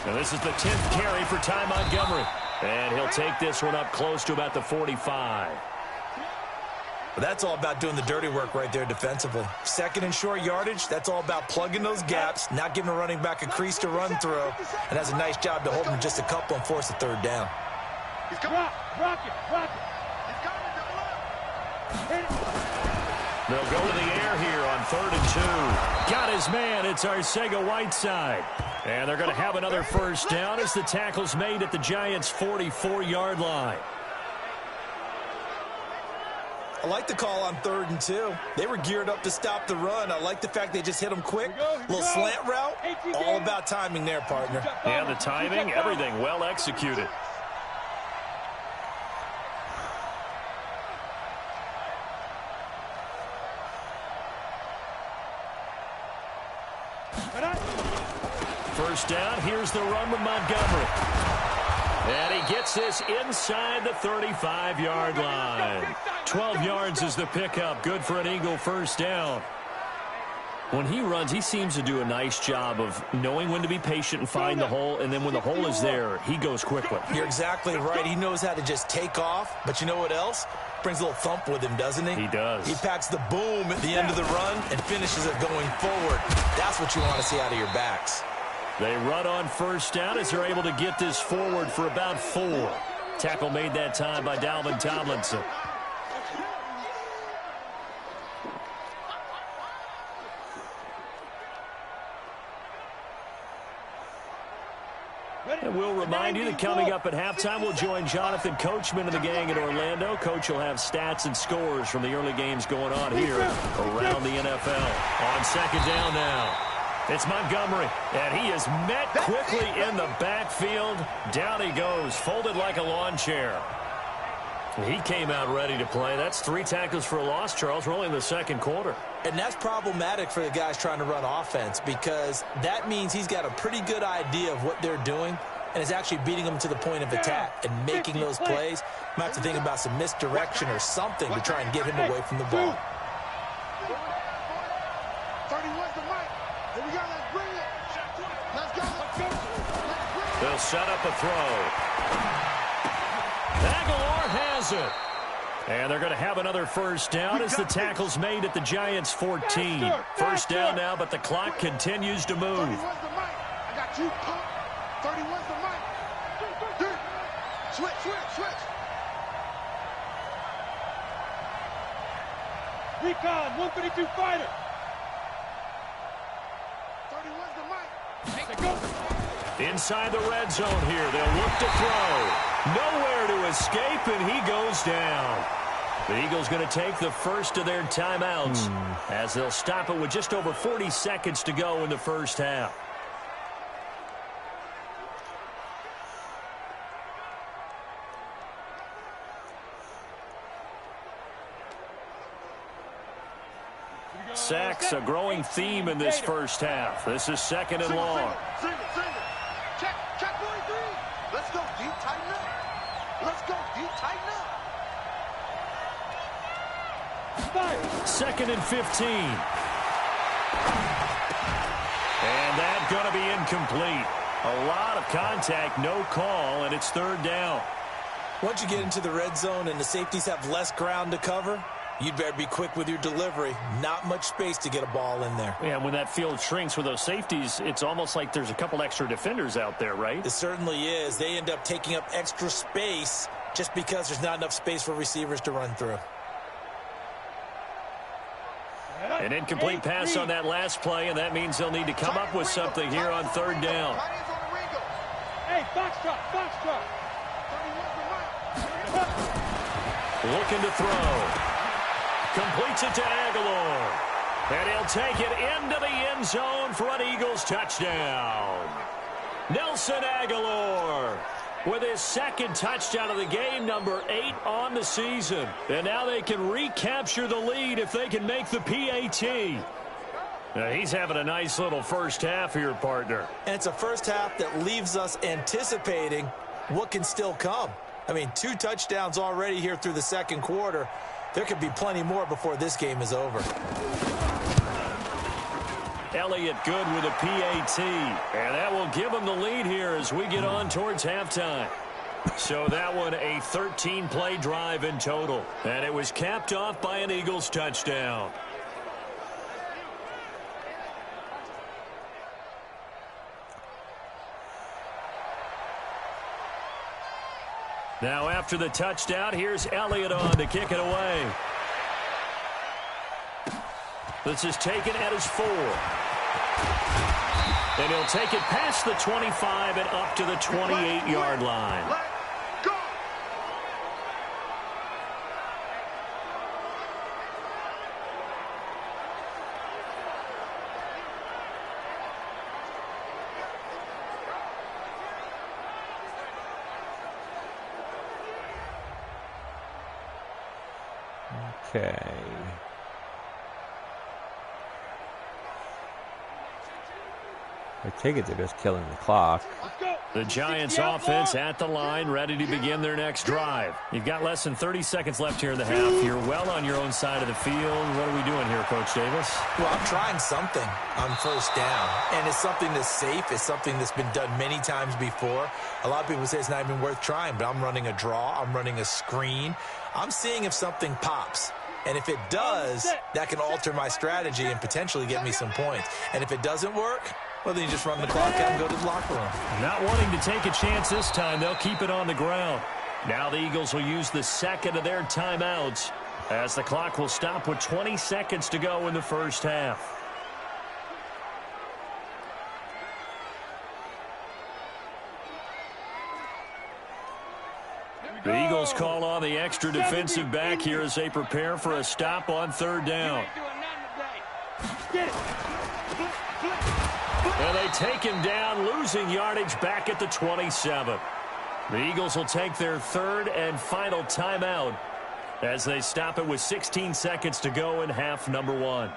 S6: And this is the 10th carry for Ty Montgomery. And he'll take this one up close to about the 45.
S7: But that's all about doing the dirty work right there defensively. 2nd and short yardage, that's all about plugging those gaps, not giving a running back a crease to run through, and has a nice job to hold him just a couple and force a 3rd down.
S3: He's coming. Rock it.
S6: They'll go to the air here on 3rd and 2. Got his man. It's Arcega-Whiteside. And they're going to have another 1st down as the tackle's made at the Giants' 44-yard line.
S7: I like the call on 3rd and 2. They were geared up to stop the run. I like the fact they just hit him quick. Little slant route. All about timing there, partner.
S6: Yeah, the timing, everything well executed. First down, here's the run with Montgomery. And he gets this inside the 35-yard line. 12 yards is the pickup. Good for an Eagle 1st down. When he runs, he seems to do a nice job of knowing when to be patient and find the hole, and then when the hole is there, he goes quickly.
S7: You're exactly right. He knows how to just take off, but you know what else? Brings a little thump with him, doesn't he?
S6: He does.
S7: He packs the boom at the end of the run and finishes it going forward. That's what you want to see out of your backs.
S6: They run on first down as they're able to get this forward for about 4. Tackle made that time by Dalvin Tomlinson. And we'll remind you that coming up at halftime, we'll join Jonathan Coachman and the gang in Orlando. Coach will have stats and scores from the early games going on here around the NFL. On second down now, it's Montgomery, and he is met quickly in the backfield. Down he goes, folded like a lawn chair. He came out ready to play. That's 3 tackles for a loss, Charles. We're only in the second quarter.
S7: And that's problematic for the guys trying to run offense because that means he's got a pretty good idea of what they're doing and is actually beating them to the point of attack and making those plays. Might have to think about some misdirection or something to try and get him away from the ball.
S8: 31's the mic. Here we go. Let's bring it. Let's go. Let's go.
S6: They'll set up a throw. Aguilar has it. And they're going to have another first down as the tackle's made at the Giants' 14. First down now, but the clock continues to move.
S8: 31's the mic. I got you, punk. 31's the mic. Switch.
S3: Recon, 132 fighter.
S8: 31's the mic.
S6: Inside the red zone here. They'll look to throw. Nowhere to escape, and he goes down. The Eagles going to take the first of their timeouts as they'll stop it with just over 40 seconds to go in the first half. Sacks, a growing theme in this first half. This is second and long.
S8: Single. Check 43. Let's go deep, tighten up.
S6: Second and 15. And that's going to be incomplete. A lot of contact, no call, and it's third down.
S7: Once you get into the red zone and the safeties have less ground to cover, you'd better be quick with your delivery. Not much space to get a ball in there.
S6: Yeah, when that field shrinks with those safeties, it's almost like there's a couple extra defenders out there, right?
S7: It certainly is. They end up taking up extra space just because there's not enough space for receivers to run through.
S6: An incomplete pass on that last play, and that means they'll need to come up with something here on third down.
S3: Hey, box truck.
S6: Looking to throw. Completes it to Aguilar. And he'll take it into the end zone for an Eagles touchdown. Nelson Aguilar with his second touchdown of the game, number 8 on the season. And now they can recapture the lead if they can make the PAT. Now he's having a nice little first half here, partner.
S7: And it's a first half that leaves us anticipating what can still come. I mean, 2 touchdowns already here through the second quarter. There could be plenty more before this game is over.
S6: Elliott good with a PAT, and that will give him the lead here as we get on towards halftime. So that one a 13-play drive in total, and it was capped off by an Eagles touchdown. Now after the touchdown, here's Elliott on to kick it away. This is taken at his 4. And he'll take it past the 25 and up to the 28-yard line.
S8: Go!
S1: Okay. I take it they're just killing the clock.
S3: Let's go.
S6: The Giants offense at the line, ready to begin their next drive. You've got less than 30 seconds left here in the half. You're well on your own side of the field. What are we doing here, Coach Davis?
S7: Well, I'm trying something on first down, and it's something that's safe. It's something that's been done many times before. A lot of people say it's not even worth trying, but I'm running a draw. I'm running a screen. I'm seeing if something pops. And if it does, that can alter my strategy and potentially get me some points. And if it doesn't work, well, then you just run the clock out and go to the locker room.
S6: Not wanting to take a chance this time, they'll keep it on the ground. Now the Eagles will use the second of their timeouts as the clock will stop with 20 seconds to go in the first half. The Eagles call on the extra defensive back here as they prepare for a stop on third down. And they take him down, losing yardage back at the 27. The Eagles will take their third and final timeout as they stop it with 16 seconds to go in half number one.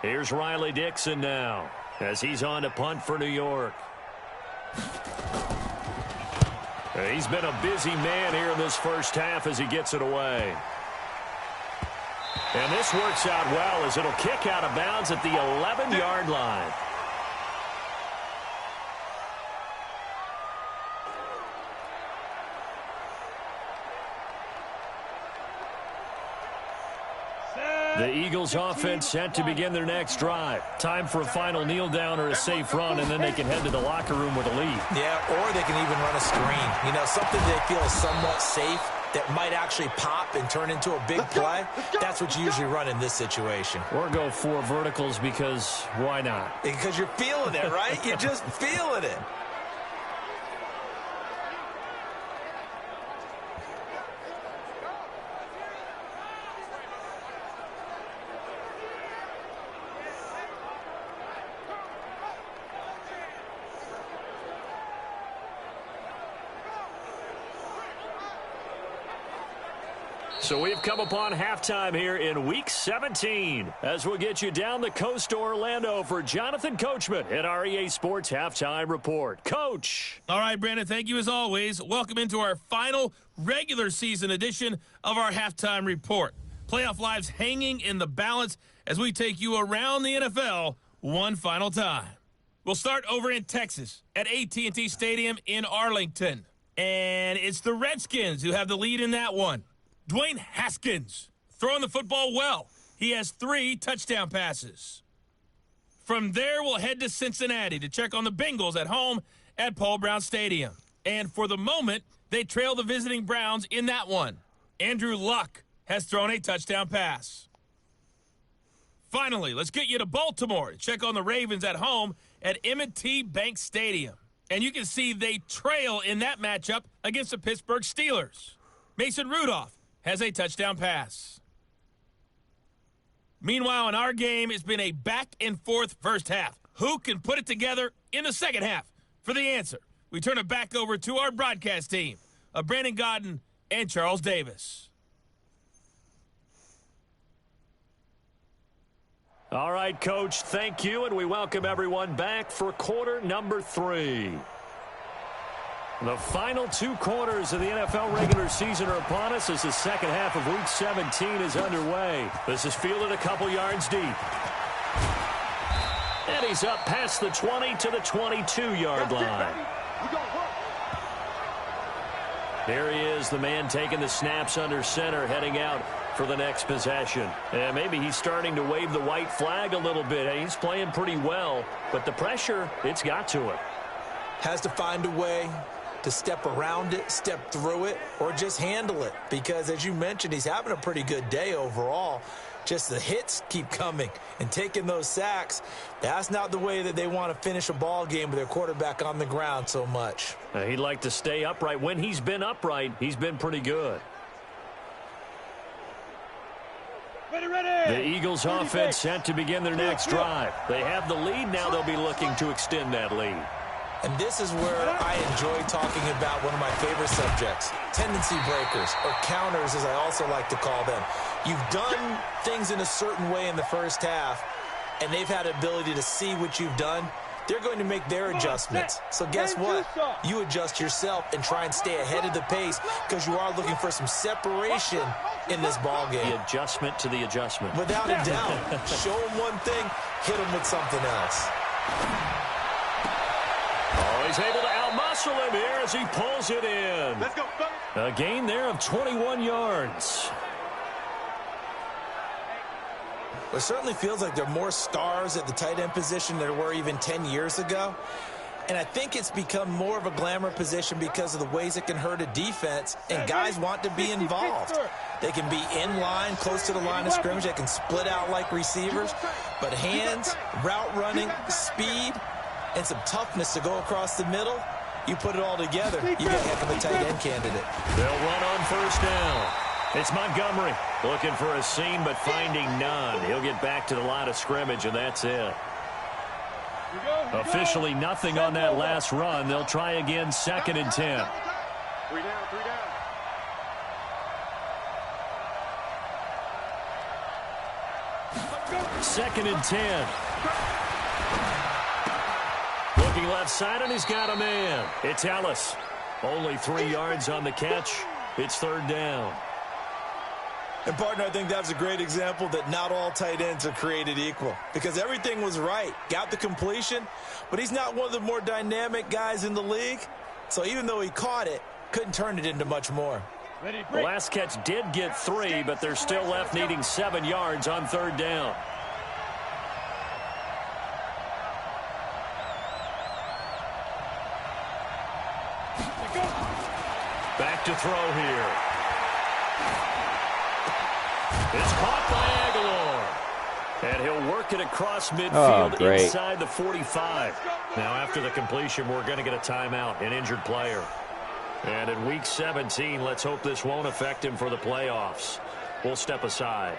S6: Here's Riley Dixon now as he's on to punt for New York. He's been a busy man here in this first half as he gets it away. And this works out well as it'll kick out of bounds at the 11-yard line. The Eagles offense set to begin their next drive. Time for a final kneel down or a safe run, and then they can head to the locker room with a lead.
S7: Yeah, or they can even run a screen. You know, something they feel is somewhat safe that might actually pop and turn into a big play. That's what you usually run in this situation.
S6: Or go 4 verticals because why not?
S7: Because you're feeling it, right? You're just feeling it.
S6: So we've come upon halftime here in Week 17 as we'll get you down the coast to Orlando for Jonathan Coachman at our EA Sports Halftime Report. Coach.
S4: All right, Brandon, thank you as always. Welcome into our final regular season edition of our Halftime Report. Playoff lives hanging in the balance as we take you around the NFL one final time. We'll start over in Texas at AT&T Stadium in Arlington. And it's the Redskins who have the lead in that one. Dwayne Haskins throwing the football well. He has 3 touchdown passes. From there, we'll head to Cincinnati to check on the Bengals at home at Paul Brown Stadium. And for the moment, they trail the visiting Browns in that one. Andrew Luck has thrown a touchdown pass. Finally, let's get you to Baltimore to check on the Ravens at home at M&T Bank Stadium. And you can see they trail in that matchup against the Pittsburgh Steelers. Mason Rudolph has a touchdown pass. Meanwhile, in our game, it's been a back-and-forth first half. Who can put it together in the second half? For the answer, we turn it back over to our broadcast team of Brandon Godden and Charles Davis.
S6: All right, Coach, thank you, and we welcome everyone back for quarter number 3. The final 2 quarters of the NFL regular season are upon us as the second half of Week 17 is underway. This is fielded a couple yards deep. And he's up past the 20 to the 22-yard line. There he is, the man taking the snaps under center, heading out for the next possession. And maybe he's starting to wave the white flag a little bit. He's playing pretty well, but the pressure, it's got to him.
S7: Has to find a way to step around it, step through it, or just handle it. Because, as you mentioned, he's having a pretty good day overall. Just the hits keep coming and taking those sacks. That's not the way that they want to finish a ball game with their quarterback on the ground so much.
S6: He'd like to stay upright. When he's been upright, he's been pretty good. The Eagles offense set to begin their next drive. They have the lead. Now they'll be looking to extend that lead.
S7: And this is where I enjoy talking about one of my favorite subjects, tendency breakers, or counters as I also like to call them. You've done things in a certain way in the first half, and they've had the ability to see what you've done they're going to make their adjustments. So guess what? You adjust yourself and try and stay ahead of the pace because you are looking for some separation in this ball game.
S6: The adjustment to the adjustment.
S7: Without a doubt. Show them one thing, hit them with something else.
S6: Oh, he's able to outmuscle him here as he pulls it in.
S3: Let's go,
S6: A gain there of 21 yards.
S7: It certainly feels like there are more stars at the tight end position than there were even 10 years ago. And I think it's become more of a glamour position because of the ways it can hurt a defense, and guys want to be involved. They can be in line, close to the line of scrimmage. They can split out like receivers. But hands, route running, speed, and some toughness to go across the middle, you put it all together, you get a heck of a tight end candidate.
S6: They'll run on first down. It's Montgomery looking for a seam but finding none. He'll get back to the line of scrimmage, and that's it. Officially nothing on that last run. They'll try again, 2nd and 10.
S3: 3 down, 3 down.
S6: Second and 10. Looking left side, and he's got a man. It's Ellis. Only 3 yards on the catch. It's 3rd down.
S7: And, partner, I think that's a great example that not all tight ends are created equal because everything was right. Got the completion, but he's not one of the more dynamic guys in the league. So even though he caught it, couldn't turn it into much more.
S6: The last catch did get 3, but they're still left needing 7 yards on 3rd down. Back to throw here. It's caught by Aguilar. And he'll work it across midfield inside the 45. Now, after the completion, we're going to get a timeout, an injured player. And in Week 17, let's hope this won't affect him for the playoffs. We'll step aside.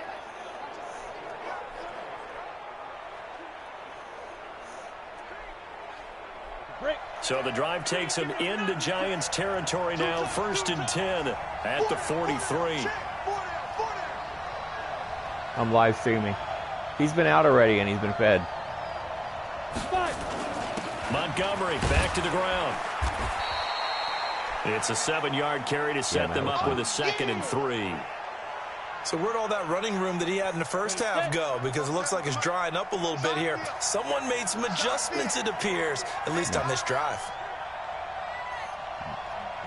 S6: So the drive takes him into Giants territory now. 1st and 10 at the 43.
S1: I'm live streaming. He's been out already and he's been fed.
S6: Montgomery back to the ground. It's a 7-yard carry to set them up with a 2nd and 3.
S7: So where'd all that running room that he had in the first half go? Because it looks like it's drying up a little bit here. Someone made some adjustments, it appears, at least on this drive.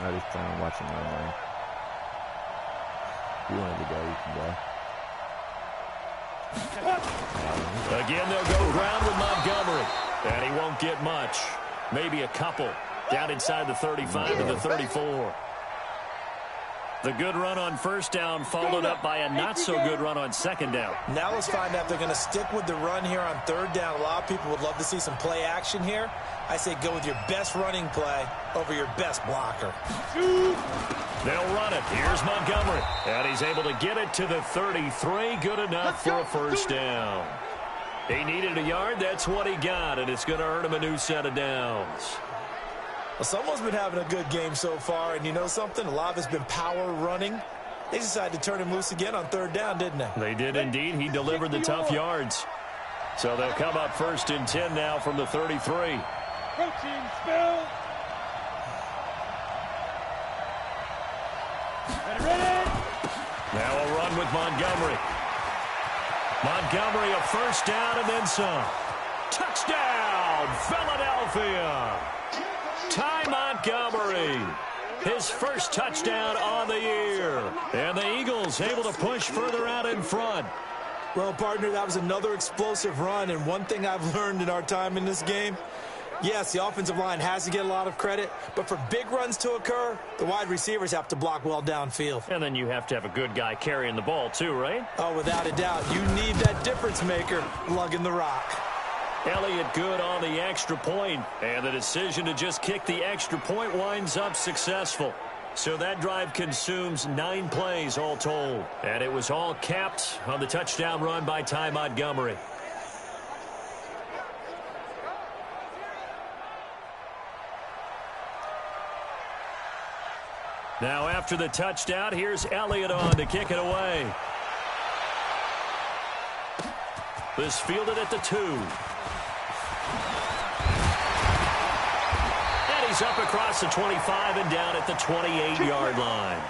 S1: I just plan on watching online. If you wanted to go, you can go.
S6: Again, they'll go ground with Montgomery. And he won't get much. Maybe a couple. Down inside the 35 to the 34. The good run on 1st down followed up by a not-so-good run on 2nd down.
S7: Now let's find out if they're going to stick with the run here on 3rd down. A lot of people would love to see some play action here. I say go with your best running play over your best blocker.
S6: They'll run it. Here's Montgomery. And he's able to get it to the 33. Good enough for a 1st down. He needed a yard. That's what he got, and it's going to earn him a new set of downs.
S7: Well, someone's been having a good game so far, and you know something? A lot of it's been power running. They decided to turn him loose again on 3rd down, didn't they?
S6: They did indeed. He delivered the tough yards. So they'll come up 1st and 10 now from the 33.
S3: Protein spill. Ready.
S6: Now a run with Montgomery. Montgomery a 1st down and then some. Touchdown, Philadelphia. Ty Montgomery, his 1st touchdown on the year. And the Eagles able to push further out in front.
S7: Well, partner, that was another explosive run, and one thing I've learned in our time in this game, yes, the offensive line has to get a lot of credit, but for big runs to occur, the wide receivers have to block well downfield.
S6: And then you have to have a good guy carrying the ball too, right?
S7: Oh, without a doubt. You need that difference maker lugging the rock.
S6: Elliott good on the extra point, and the decision to just kick the extra point winds up successful. So that drive consumes 9 plays all told, and it was all capped on the touchdown run by Ty Montgomery. Now after the touchdown, here's Elliott on to kick it away. This fielded at the 2. goes up across the 25 and down at the 28-yard line.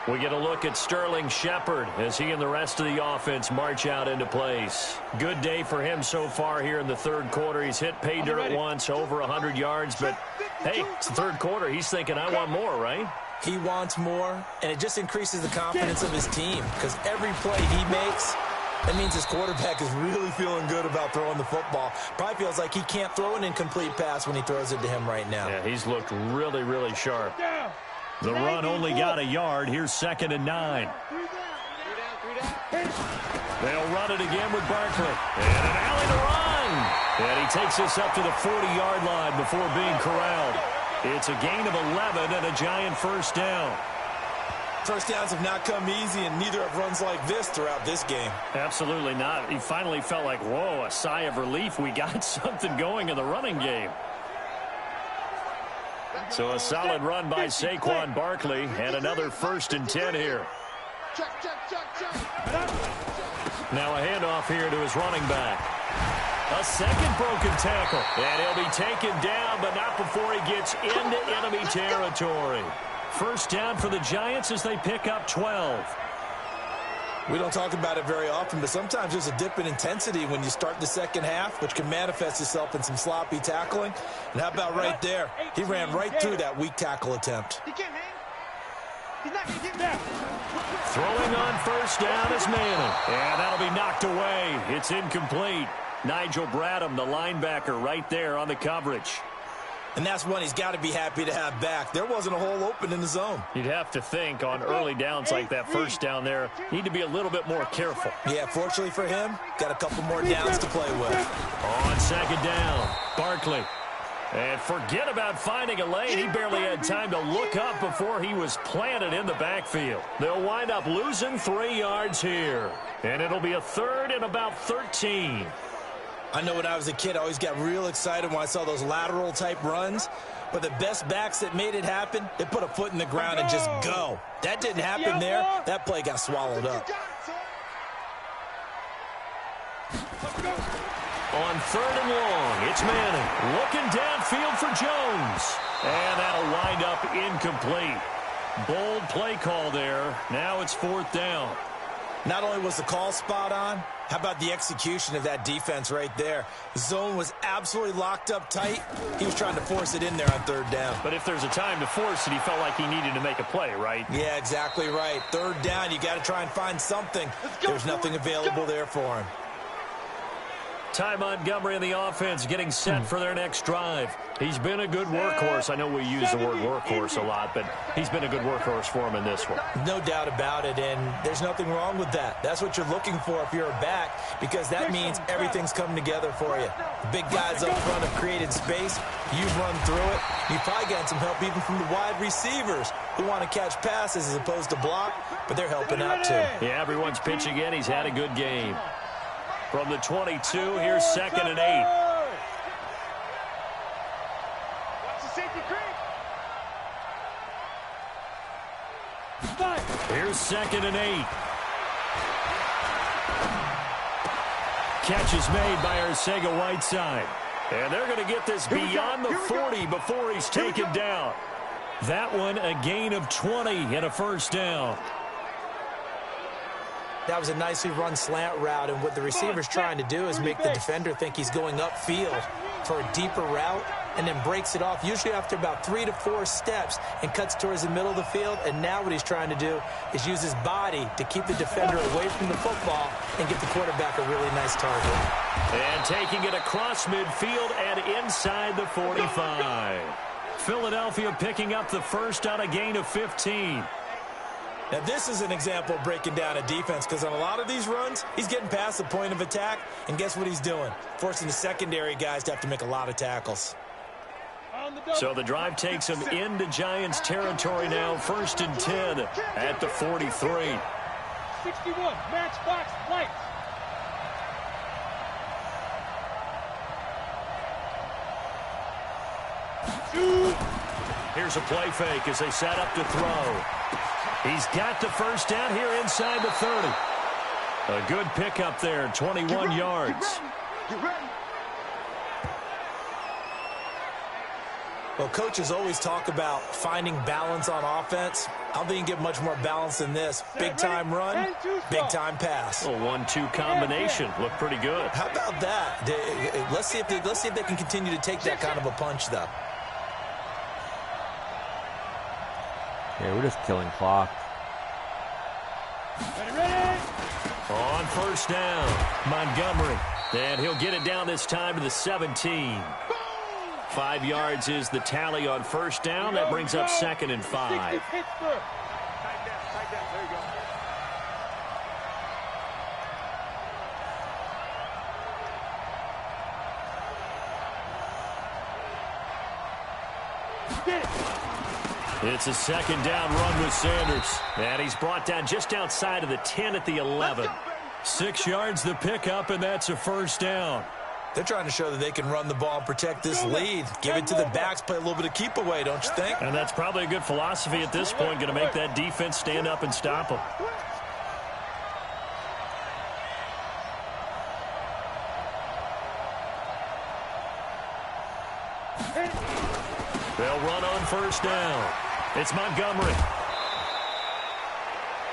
S6: We get a look at Sterling Shepard as he and the rest of the offense march out into place. Good day for him so far here in the third quarter. He's hit pay dirt once, over 100 yards, but hey, it's the third quarter. He's thinking, I want more, right?
S7: He wants more, and it just increases the confidence of his team because every play he makes, that means his quarterback is really feeling good about throwing the football. Probably feels like he can't throw an incomplete pass when he throws it to him right now.
S6: Yeah, he's looked really, really sharp. The run only got a yard. Here's 2nd and 9. They'll run it again with Barkley. And an alley to run. And he takes this up to the 40-yard line before being corralled. It's a gain of 11 and a giant first down.
S7: First downs have not come easy, and neither have runs like this throughout this game.
S6: Absolutely not. He finally felt like, whoa, a sigh of relief. We got something going in the running game. So a solid run by Saquon Barkley and another 1st and 10 here. Now a handoff here to his running back. A second broken tackle. And he'll be taken down, but not before he gets into enemy territory. First down for the Giants as they pick up 12.
S7: We don't talk about it very often, but sometimes there's a dip in intensity when you start the second half, which can manifest itself in some sloppy tackling. And how about right there? He ran right through that weak tackle attempt.
S8: He can't hang. He's not going to get back.
S6: Throwing on first down is Manning. And that'll be knocked away. It's incomplete. Nigel Bradham, the linebacker, right there on the coverage.
S7: And that's one he's got to be happy to have back. There wasn't a hole open in the zone.
S6: You'd have to think on early downs like that first down there, need to be a little bit more careful.
S7: Yeah, fortunately for him, got a couple more downs to play with.
S6: On 2nd down, Barkley. And forget about finding a lane. He barely had time to look up before he was planted in the backfield. They'll wind up losing 3 yards here. And it'll be a 3rd and about 13.
S7: I know when I was a kid, I always got real excited when I saw those lateral-type runs. But the best backs that made it happen, they put a foot in the ground and just go. That didn't happen there. That play got swallowed up.
S6: On 3rd and long, it's Manning looking downfield for Jones. And that'll wind up incomplete. Bold play call there. Now it's 4th down.
S7: Not only was the call spot on, how about the execution of that defense right there? The zone was absolutely locked up tight. He was trying to force it in there on 3rd down.
S6: But if there's a time to force it, he felt like he needed to make a play, right?
S7: Yeah, exactly right. 3rd down, you got to try and find something. There's nothing available there for him.
S6: Ty Montgomery and the offense getting set for their next drive. He's been a good workhorse. I know we use the word workhorse a lot, but he's been a good workhorse for him in this one.
S7: No doubt about it, and there's nothing wrong with that. That's what you're looking for if you're a back, because that means everything's coming together for you. The big guys up front have created space. You've run through it. You've probably gotten some help even from the wide receivers who want to catch passes as opposed to block, but they're helping out too.
S6: Yeah, everyone's pitching in. He's had a good game. From the 22, here's 2nd and 8.
S8: Watch the safety creep.
S6: Here's 2nd and 8. Catch is made by Arcega-Whiteside. And they're going to get this beyond the 40 before he's taken down. That one a gain of 20 and a first down.
S7: That was a nicely run slant route, and what the receiver's trying to do is make the defender think he's going upfield for a deeper route and then breaks it off, usually after about 3 to 4 steps, and cuts towards the middle of the field. And now what he's trying to do is use his body to keep the defender away from the football and give the quarterback a really nice target.
S6: And taking it across midfield and inside the 45. Philadelphia picking up the first on a gain of 15.
S7: Now, this is an example of breaking down a defense, because on a lot of these runs, he's getting past the point of attack, and guess what he's doing? Forcing the secondary guys to have to make a lot of tackles.
S6: So the drive takes him into Giants territory now, 1st and 10 at the 43.
S3: 61, matchbox lights.
S6: Here's a play fake as they set up to throw. He's got the first down here inside the 30. A good pickup there, 21 yards.
S7: Well, coaches always talk about finding balance on offense. I don't think you can get much more balance than this. Big-time run, big-time pass.
S6: A 1-2 combination. Looked pretty good.
S7: How about that? Let's see if they can continue to take that kind of a punch, though.
S1: Yeah, we're just killing clock.
S3: Ready?
S6: On first down, Montgomery. And he'll get it down this time to the 17. 5 yards is the tally on first down. That brings up 2nd and 5.
S3: Pittsburgh. Tight down. There you go.
S6: It's a 2nd down run with Sanders. And he's brought down just outside of the 10 at the 11. 6 yards the pickup, and that's a first down.
S7: They're trying to show that they can run the ball and protect this lead. Give it to the backs, play a little bit of keep away, don't you think?
S6: And that's probably a good philosophy at this point, going to make that defense stand up and stop them. They'll run on first down. It's Montgomery.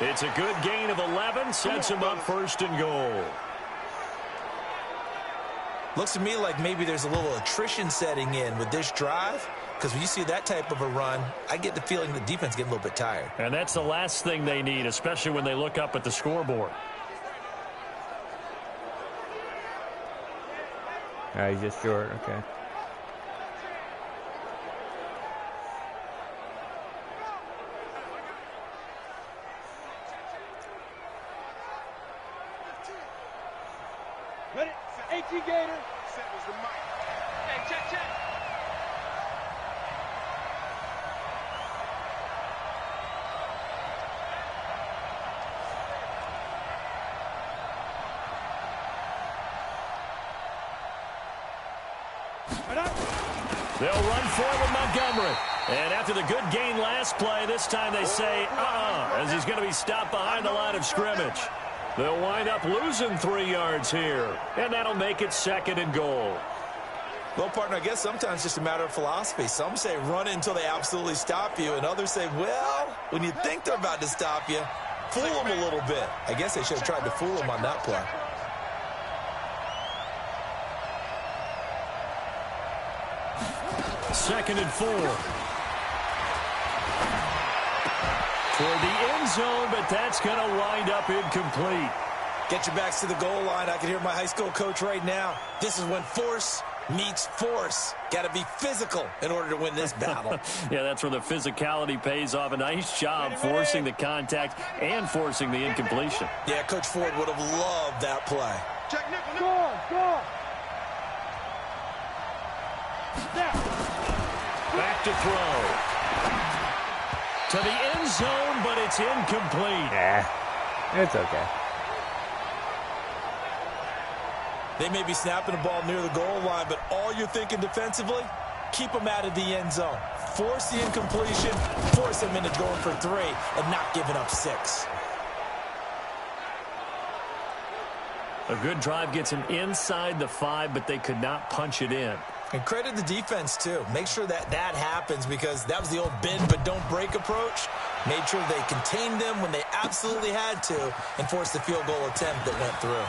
S6: It's a good gain of 11, sets him up 1st and goal.
S7: Looks to me like maybe there's a little attrition setting in with this drive, because when you see that type of a run, I get the feeling the defense getting a little bit tired.
S6: And that's the last thing they need, especially when they look up at the scoreboard.
S1: He's just short, okay.
S3: Ready? 18 Gator.
S8: Hey, check.
S6: They'll run forward Montgomery. And after the good gain last play, this time they say, as he's going to be stopped behind the line of scrimmage. They'll wind up losing 3 yards here. And that'll make it 2nd and goal.
S7: Well, partner, I guess sometimes it's just a matter of philosophy. Some say run it until they absolutely stop you, and others say, well, when you think they're about to stop you, fool them a little bit. I guess they should have tried to fool them on that play.
S6: Second and 4. Toward the end zone, but that's going to wind up incomplete.
S7: Get your backs to the goal line. I can hear my high school coach right now. This is when force meets force. Got to be physical in order to win this battle.
S6: Yeah, that's where the physicality pays off. A nice job forcing the contact and forcing the incompletion.
S7: Yeah, Coach Ford would have loved that play.
S8: Check nickel.
S3: Go.
S6: Back to throw. To the end zone, but it's incomplete.
S1: Yeah, it's okay.
S7: They may be snapping the ball near the goal line, but all you're thinking defensively, keep them out of the end zone. Force the incompletion, force them into going for 3, and not giving up 6.
S6: A good drive gets them inside the 5, but they could not punch it in.
S7: And credit the defense, too. Make sure that happens, because that was the old bend but don't break approach. Made sure they contained them when they absolutely had to and forced the field goal attempt that went through.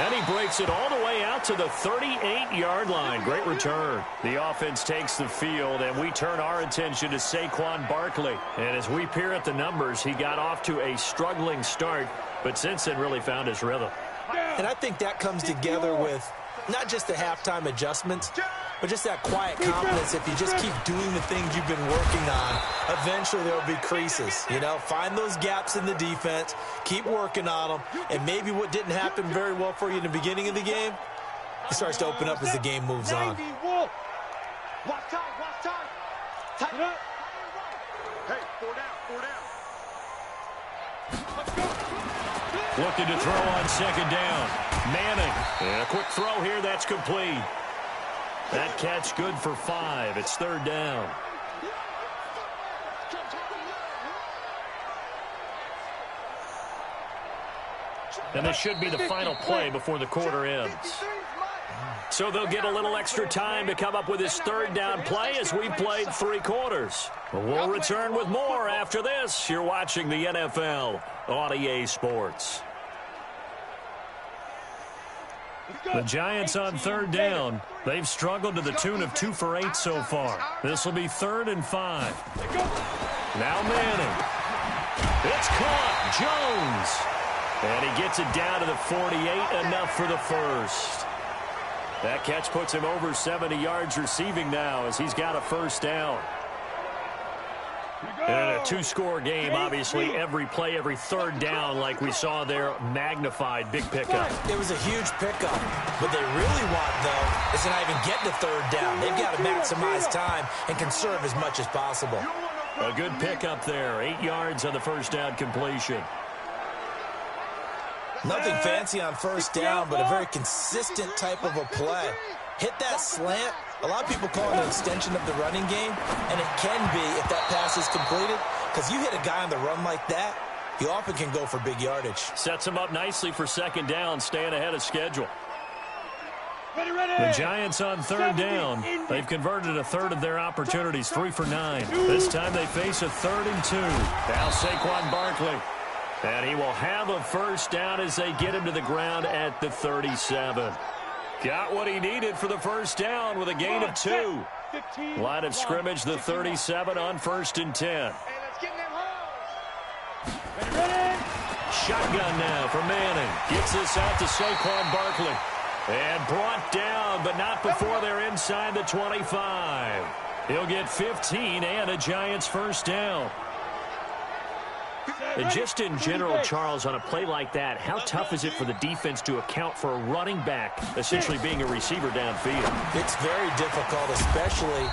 S6: And he breaks it all the way out to the 38-yard line. Great return. The offense takes the field, and we turn our attention to Saquon Barkley. And as we peer at the numbers, he got off to a struggling start, but since then really found his rhythm.
S7: And I think that comes together with not just the halftime adjustments, but just that quiet confidence. If you just keep doing the things you've been working on, eventually there will be creases. You know, find those gaps in the defense, keep working on them, and maybe what didn't happen very well for you in the beginning of the game, it starts to open up as the game moves on.
S8: Watch time. Tighten up. Hey, 4 down. Let's go.
S6: Looking to throw on second down. Manning. And a quick throw here. That's complete. That catch good for 5. It's 3rd down. And this should be the final play before the quarter ends. So they'll get a little extra time to come up with his third down play as we've played 3 quarters. We'll return with more after this. You're watching the NFL on EA Sports. The Giants on 3rd down. They've struggled to the tune of 2 for 8 so far. This will be 3rd and 5. Now Manning. It's caught. Jones. And he gets it down to the 48, enough for the first. That catch puts him over 70 yards receiving now as he's got a first down. In a 2-score game, obviously, every play, every 3rd down, like we saw there, magnified, big pickup.
S7: It was a huge pickup. What they really want, though, is to not even get the 3rd down. They've got to maximize time and conserve as much as possible.
S6: A good pickup there, 8 yards on the first down completion.
S7: Nothing fancy on first down, but a very consistent type of a play. Hit that slant. A lot of people call it an extension of the running game, and it can be if that pass is completed, because you hit a guy on the run like that, he often can go for big yardage.
S6: Sets him up nicely for 2nd down, staying ahead of schedule. The Giants on 3rd down. They've converted a third of their opportunities, 3 for 9. This time they face a 3rd and 2. Now Saquon Barkley. And he will have a first down as they get him to the ground at the 37. Got what he needed for the first down with a gain of 2. Line of scrimmage, the 37 on 1st and 10. Shotgun now for Manning. Gets this out to Saquon Barkley. And brought down, but not before they're inside the 25. He'll get 15 and a Giants first down. And just in general, Charles, on a play like that, how tough is it for the defense to account for a running back essentially being a receiver downfield?
S7: It's very difficult, especially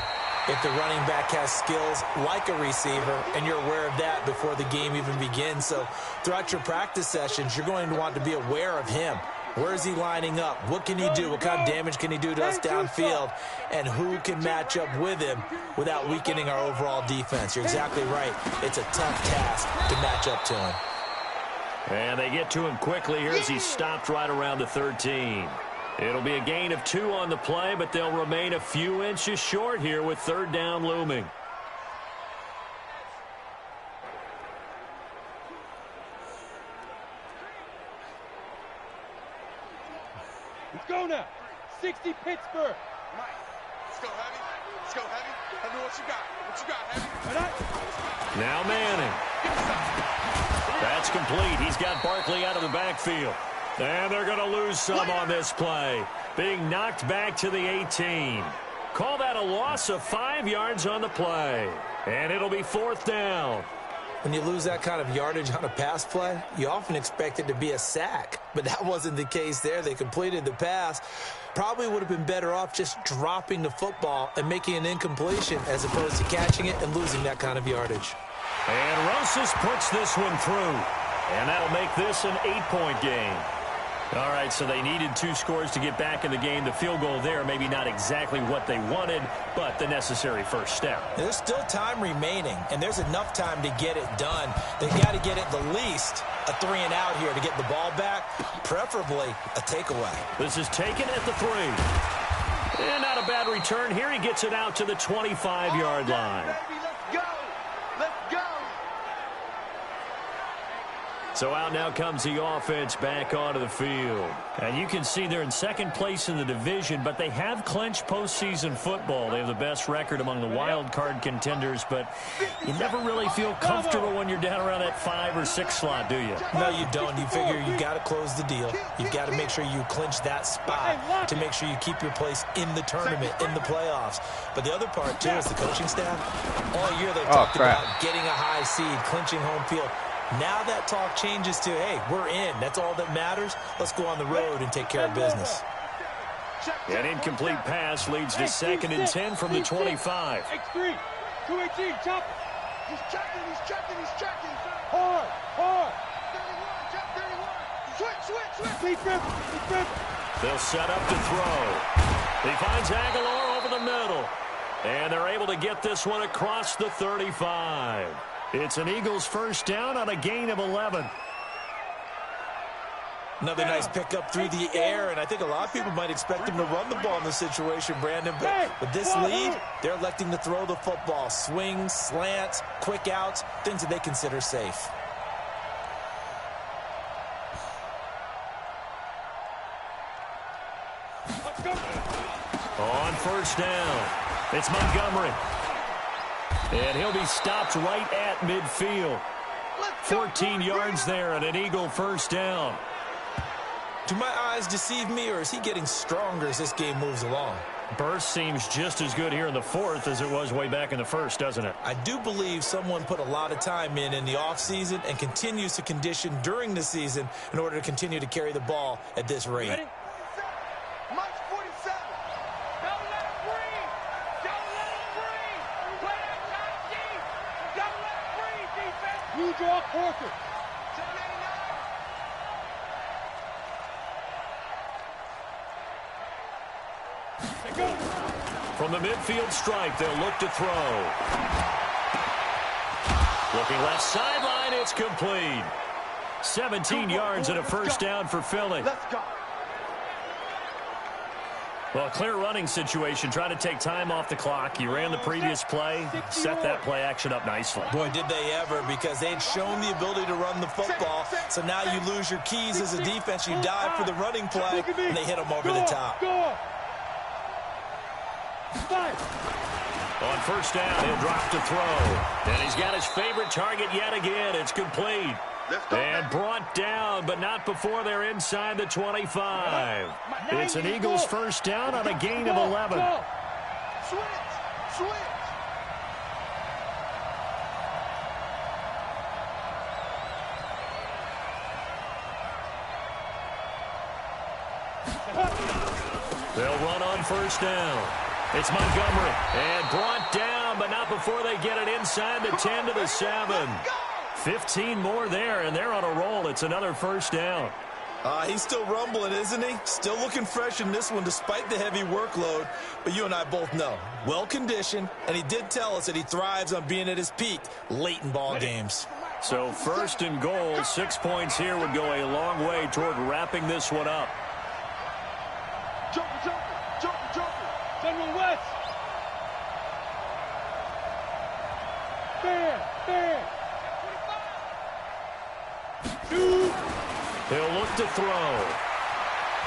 S7: if the running back has skills like a receiver, and you're aware of that before the game even begins. So throughout your practice sessions, you're going to want to be aware of him. Where is he lining up? What can he do? What kind of damage can he do to us downfield? And who can match up with him without weakening our overall defense? You're exactly right. It's a tough task to match up to him.
S6: And they get to him quickly here as he's stopped right around the 13. It'll be a gain of 2 on the play, but they'll remain a few inches short here with 3rd down looming.
S3: Let's go now. 60 Pittsburgh.
S8: Mike, let's go heavy. Let's go heavy. Tell me what you got. What you got, heavy?
S6: Now Manning. That's complete. He's got Barkley out of the backfield. And they're going to lose some on this play. Being knocked back to the 18. Call that a loss of 5 yards on the play. And it'll be 4th down.
S7: When you lose that kind of yardage on a pass play, you often expect it to be a sack. But that wasn't the case there. They completed the pass. Probably would have been better off just dropping the football and making an incompletion as opposed to catching it and losing that kind of yardage.
S6: And Rosas puts this one through. And that'll make this an 8-point game. All right, so they needed 2 scores to get back in the game. The field goal there, maybe not exactly what they wanted, but the necessary first step.
S7: There's still time remaining, and there's enough time to get it done. They've got to get at the least a 3 and out here to get the ball back, preferably a takeaway.
S6: This is taken at the 3. And not a bad return here. He gets it out to the 25-yard line.
S8: Baby, let's go. Let's go.
S6: So out now comes the offense back onto the field. And you can see they're in 2nd place in the division, but they have clinched postseason football. They have the best record among the wild card contenders, but you never really feel comfortable when you're down around that 5 or 6 slot, do you?
S7: No, you don't. You figure you got to close the deal. You've got to make sure you clinch that spot to make sure you keep your place in the tournament, in the playoffs. But the other part, too, is the coaching staff. All year they've talked about getting a high seed, clinching home field. Now that talk changes to, hey, we're in. That's all that matters. Let's go on the road and take care of business.
S6: An incomplete pass leads to 2nd and 10 from the 25.
S3: X3, 218, chop.
S8: He's checking, he's checking, he's checking.
S3: Hard, hard.
S8: 31, check 31. Switch.
S3: Deep grip.
S6: They'll set up to throw. He finds Aguilar over the middle. And they're able to get this one across the 35. It's an Eagles first down on a gain of 11.
S7: Another nice pickup through the air, and I think a lot of people might expect him to run the ball in this situation, Brandon. But with this lead, they're electing to throw the football. Swings, slants, quick outs, things that they consider safe.
S6: On first down, it's Montgomery. And he'll be stopped right at midfield. 14 yards there and an Eagle first down.
S7: Do my eyes deceive me, or is he getting stronger as this game moves along?
S6: Burst seems just as good here in the fourth as it was way back in the first, doesn't it?
S7: I do believe someone put a lot of time in the offseason and continues to condition during the season in order to continue to carry the ball at this rate.
S8: Ready? Mike's 47. Don't let him breathe. Don't let him breathe. Play that tight deep. Don't let him breathe, defense.
S3: You draw Corker.
S8: 789.
S6: From the midfield stripe, they'll look to throw. Looking left sideline, it's complete. 17 yards and a first down for Philly.
S8: Let's go.
S6: Well, a clear running situation, trying to take time off the clock. You ran the previous play, set that play action up nicely.
S7: Boy, did they ever, because they'd shown the ability to run the football. So now you lose your keys as a defense. You dive for the running play, and they hit them over the top.
S6: On first down, he'll drop to throw. And he's got his favorite target yet again. It's complete. And brought down, but not before they're inside the 25. It's an Eagles first down on a gain of 11.
S8: Switch.
S6: They'll run on first down. It's Montgomery. And brought down, but not before they get it inside the 10 to the 7. 15 more there, and they're on a roll. It's another first down.
S7: He's still rumbling, isn't he? Still looking fresh in this one despite the heavy workload. But you and I both know, well-conditioned, and he did tell us that he thrives on being at his peak late in ball games.
S6: So first and goal, 6 points here would go a long way toward wrapping this one up.
S8: Joker.
S3: General West. Fair.
S6: He'll look to throw.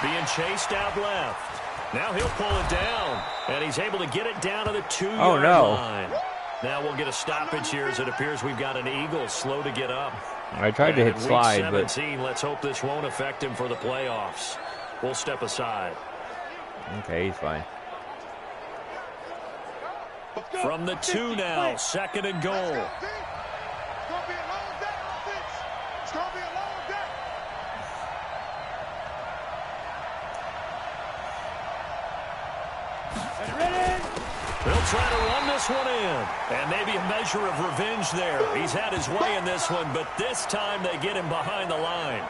S6: Being chased out left. Now he'll pull it down. And he's able to get it down to the 2-yard line. Now we'll get a stoppage here as it appears we've got an Eagle slow to get up.
S1: I tried to hit slide,
S6: but... Week 17, let's hope this won't affect him for the playoffs. We'll step aside.
S1: Okay, he's fine.
S6: From the 2 now, second and goal.
S8: It's gonna be a long day, offense. It's gonna be a long day.
S6: They'll try to run this one in. And maybe a measure of revenge there. He's had his way in this one, but this time they get him behind the line.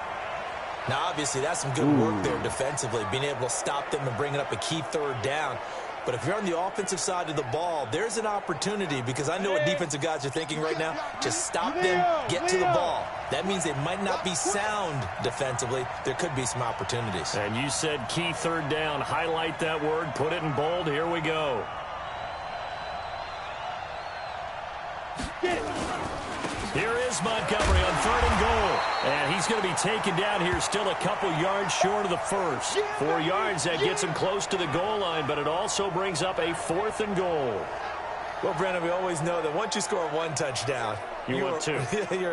S7: Now, obviously, that's some good work there defensively, being able to stop them and bringing up a key third down. But if you're on the offensive side of the ball, there's an opportunity, because I know what defensive guys are thinking right now. Just stop them, get to the ball. That means they might not be sound defensively. There could be some opportunities.
S6: And you said key third down. Highlight that word. Put it in bold. Here we go. Here is Montgomery on third and goal. And he's going to be taken down here, still a couple yards short of the first. 4 yards, that gets him close to the goal line, but it also brings up a 4th and goal.
S7: Well, Brandon, we always know that once you score one touchdown,
S6: you're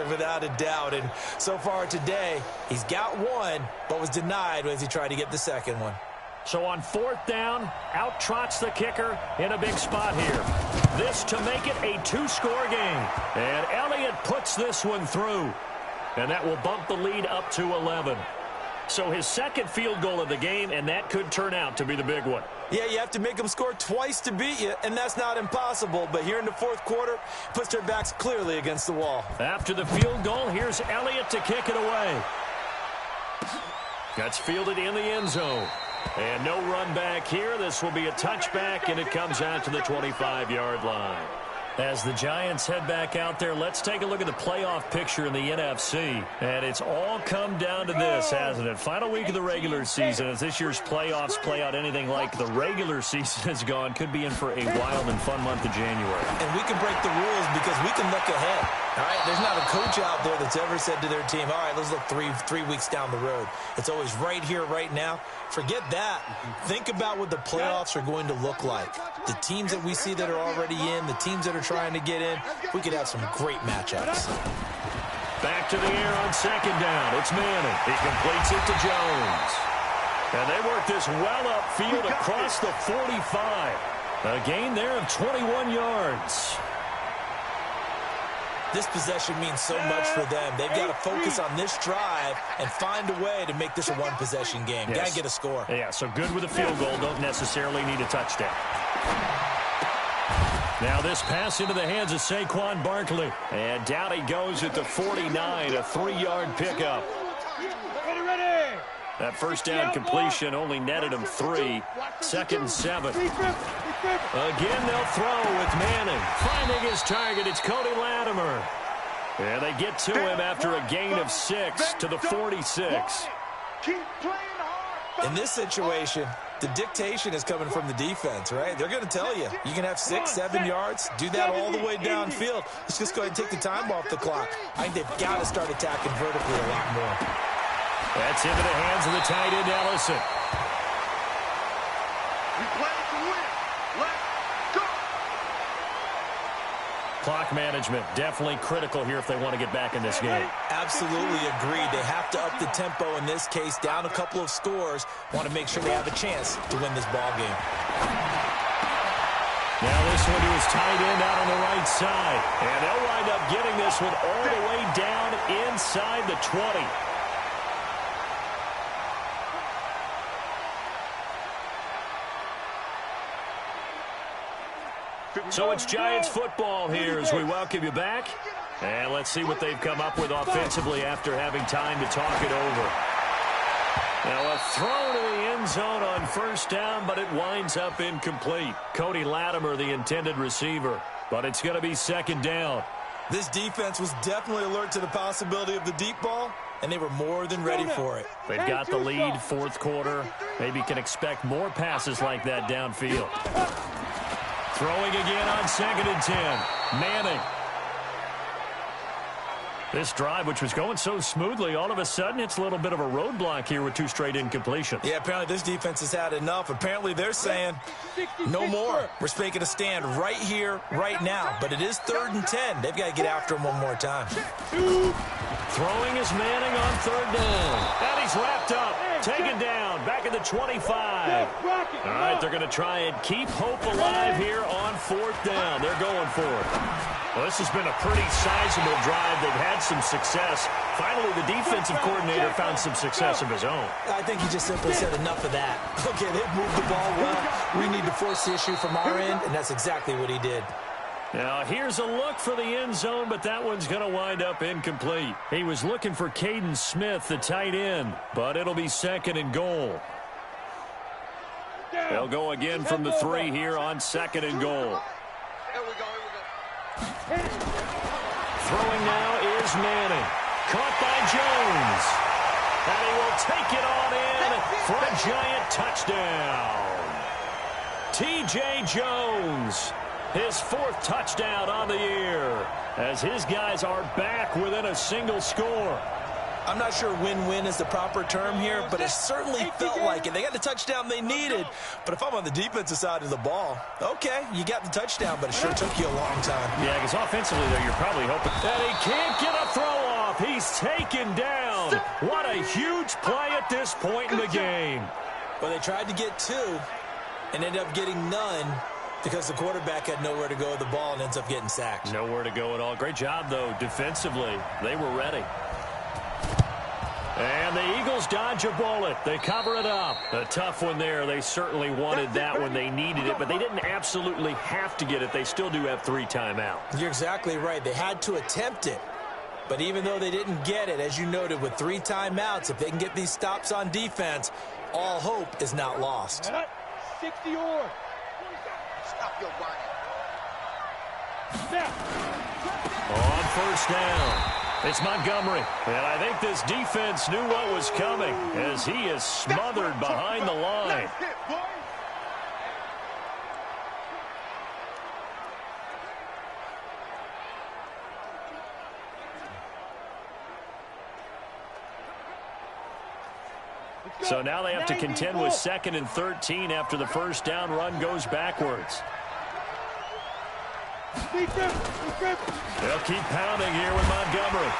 S7: without a doubt. And so far today, he's got one, but was denied as he tried to get the second one.
S6: So on 4th down, out trots the kicker in a big spot here. This to make it a 2-score game. And Elliott puts this one through. And that will bump the lead up to 11. So his second field goal of the game, and that could turn out to be the big one.
S7: Yeah, you have to make them score twice to beat you, and that's not impossible. But here in the fourth quarter, puts their backs clearly against the wall.
S6: After the field goal, here's Elliott to kick it away. That's fielded in the end zone. And no run back here. This will be a touchback, and it comes out to the 25-yard line. As the Giants head back out there, let's take a look at the playoff picture in the NFC. And it's all come down to this, hasn't it? Final week of the regular season. As this year's playoffs play out anything like the regular season has gone, could be in for a wild and fun month of January.
S7: And we can break the rules because we can look ahead. All right, there's not a coach out there that's ever said to their team, all right, let's look three weeks down the road. It's always right here, right now. Forget that. Think about what the playoffs are going to look like. The teams that we see that are already in, the teams that are trying to get in, we could have some great matchups.
S6: Back to the air on second down. It's Manning. He completes it to Jones. And they work this well upfield across the 45. A gain there of 21 yards.
S7: This possession means so much for them. They've got to focus on this drive and find a way to make this a one-possession game.
S6: Yes.
S7: Got to get a score.
S6: Yeah, so good with a field goal. Don't necessarily need a touchdown. Now this pass into the hands of Saquon Barkley. And down he goes at the 49, a 3-yard pickup.
S3: Ready.
S6: That first down completion only netted him 3. 2nd and 7. Again, they'll throw with Manning. Finding his target, it's Cody Latimer. And they get to him after a gain of 6 to the 46.
S8: Keep playing hard.
S7: In this situation, the dictation is coming from the defense, right? They're going to tell you, you can have 6, 7 yards, do that all the way downfield. Let's just go ahead and take the time off the clock. I think they've got to start attacking vertically a lot more.
S6: That's into the hands of the tight end, Ellison.
S8: We play to win. Let's go.
S6: Clock management, definitely critical here if they want to get back in this game.
S7: Absolutely agreed. They have to up the tempo in this case, down a couple of scores. Want to make sure they have a chance to win this ball game.
S6: Now this one to his tight end out on the right side. And they'll wind up getting this one all the way down inside the 20. So it's Giants football here as we welcome you back. And let's see what they've come up with offensively after having time to talk it over. Now a throw to the end zone on first down, but it winds up incomplete. Cody Latimer, the intended receiver. But it's going to be 2nd down.
S7: This defense was definitely alert to the possibility of the deep ball, and they were more than ready for it.
S6: They've got the lead, 4th quarter. Maybe can expect more passes like that downfield. Throwing again on 2nd and 10. Manning. This drive, which was going so smoothly, all of a sudden it's a little bit of a roadblock here with 2 straight incompletions.
S7: Yeah, apparently this defense has had enough. Apparently they're saying no more. We're making a stand right here, right now. But it is 3rd and 10. They've got to get after him one more time.
S6: Throwing is Manning on 3rd down. And he's wrapped up. Taken down. Back at the 25. All right, they're going to try and keep hope alive here on 4th down. They're going for it. Well, this has been a pretty sizable drive. They've had some success. Finally, the defensive coordinator found some success of his own.
S7: I think he just simply said enough of that. Okay, they've moved the ball well. We need to force the issue from our end, and that's exactly what he did.
S6: Now, here's a look for the end zone, but that one's going to wind up incomplete. He was looking for Caden Smith, the tight end, but it'll be 2nd and goal. They'll go again from the 3 here on 2nd and goal.
S8: Here we go.
S6: Throwing now is Manning. Caught by Jones. And he will take it on in for a Giant touchdown. T.J. Jones, his 4th touchdown on the year, as his guys are back within a single score.
S7: I'm not sure win-win is the proper term here, but it certainly felt like it. They got the touchdown they needed, but if I'm on the defensive side of the ball, okay, you got the touchdown, but it sure took you a long time.
S6: Yeah, because offensively, though, you're probably hoping that he can't get a throw off. He's taken down. What a huge play at this point in the game.
S7: Well, they tried to get 2 and ended up getting none because the quarterback had nowhere to go with the ball and ends up getting sacked.
S6: Nowhere to go at all. Great job, though, defensively. They were ready. And the Eagles dodge a bullet. They cover it up. A tough one there. They certainly wanted that when they needed it, but they didn't absolutely have to get it. They still do have 3 timeouts.
S7: You're exactly right. They had to attempt it. But even though they didn't get it, as you noted, with 3 timeouts, if they can get these stops on defense, all hope is not lost.
S3: 60 or.
S8: Stop your running.
S6: On first down, it's Montgomery. And I think this defense knew what was coming as he is smothered behind the line. So now they have to contend with 2nd and 13 after the first down run goes backwards. They'll keep pounding here with Montgomery.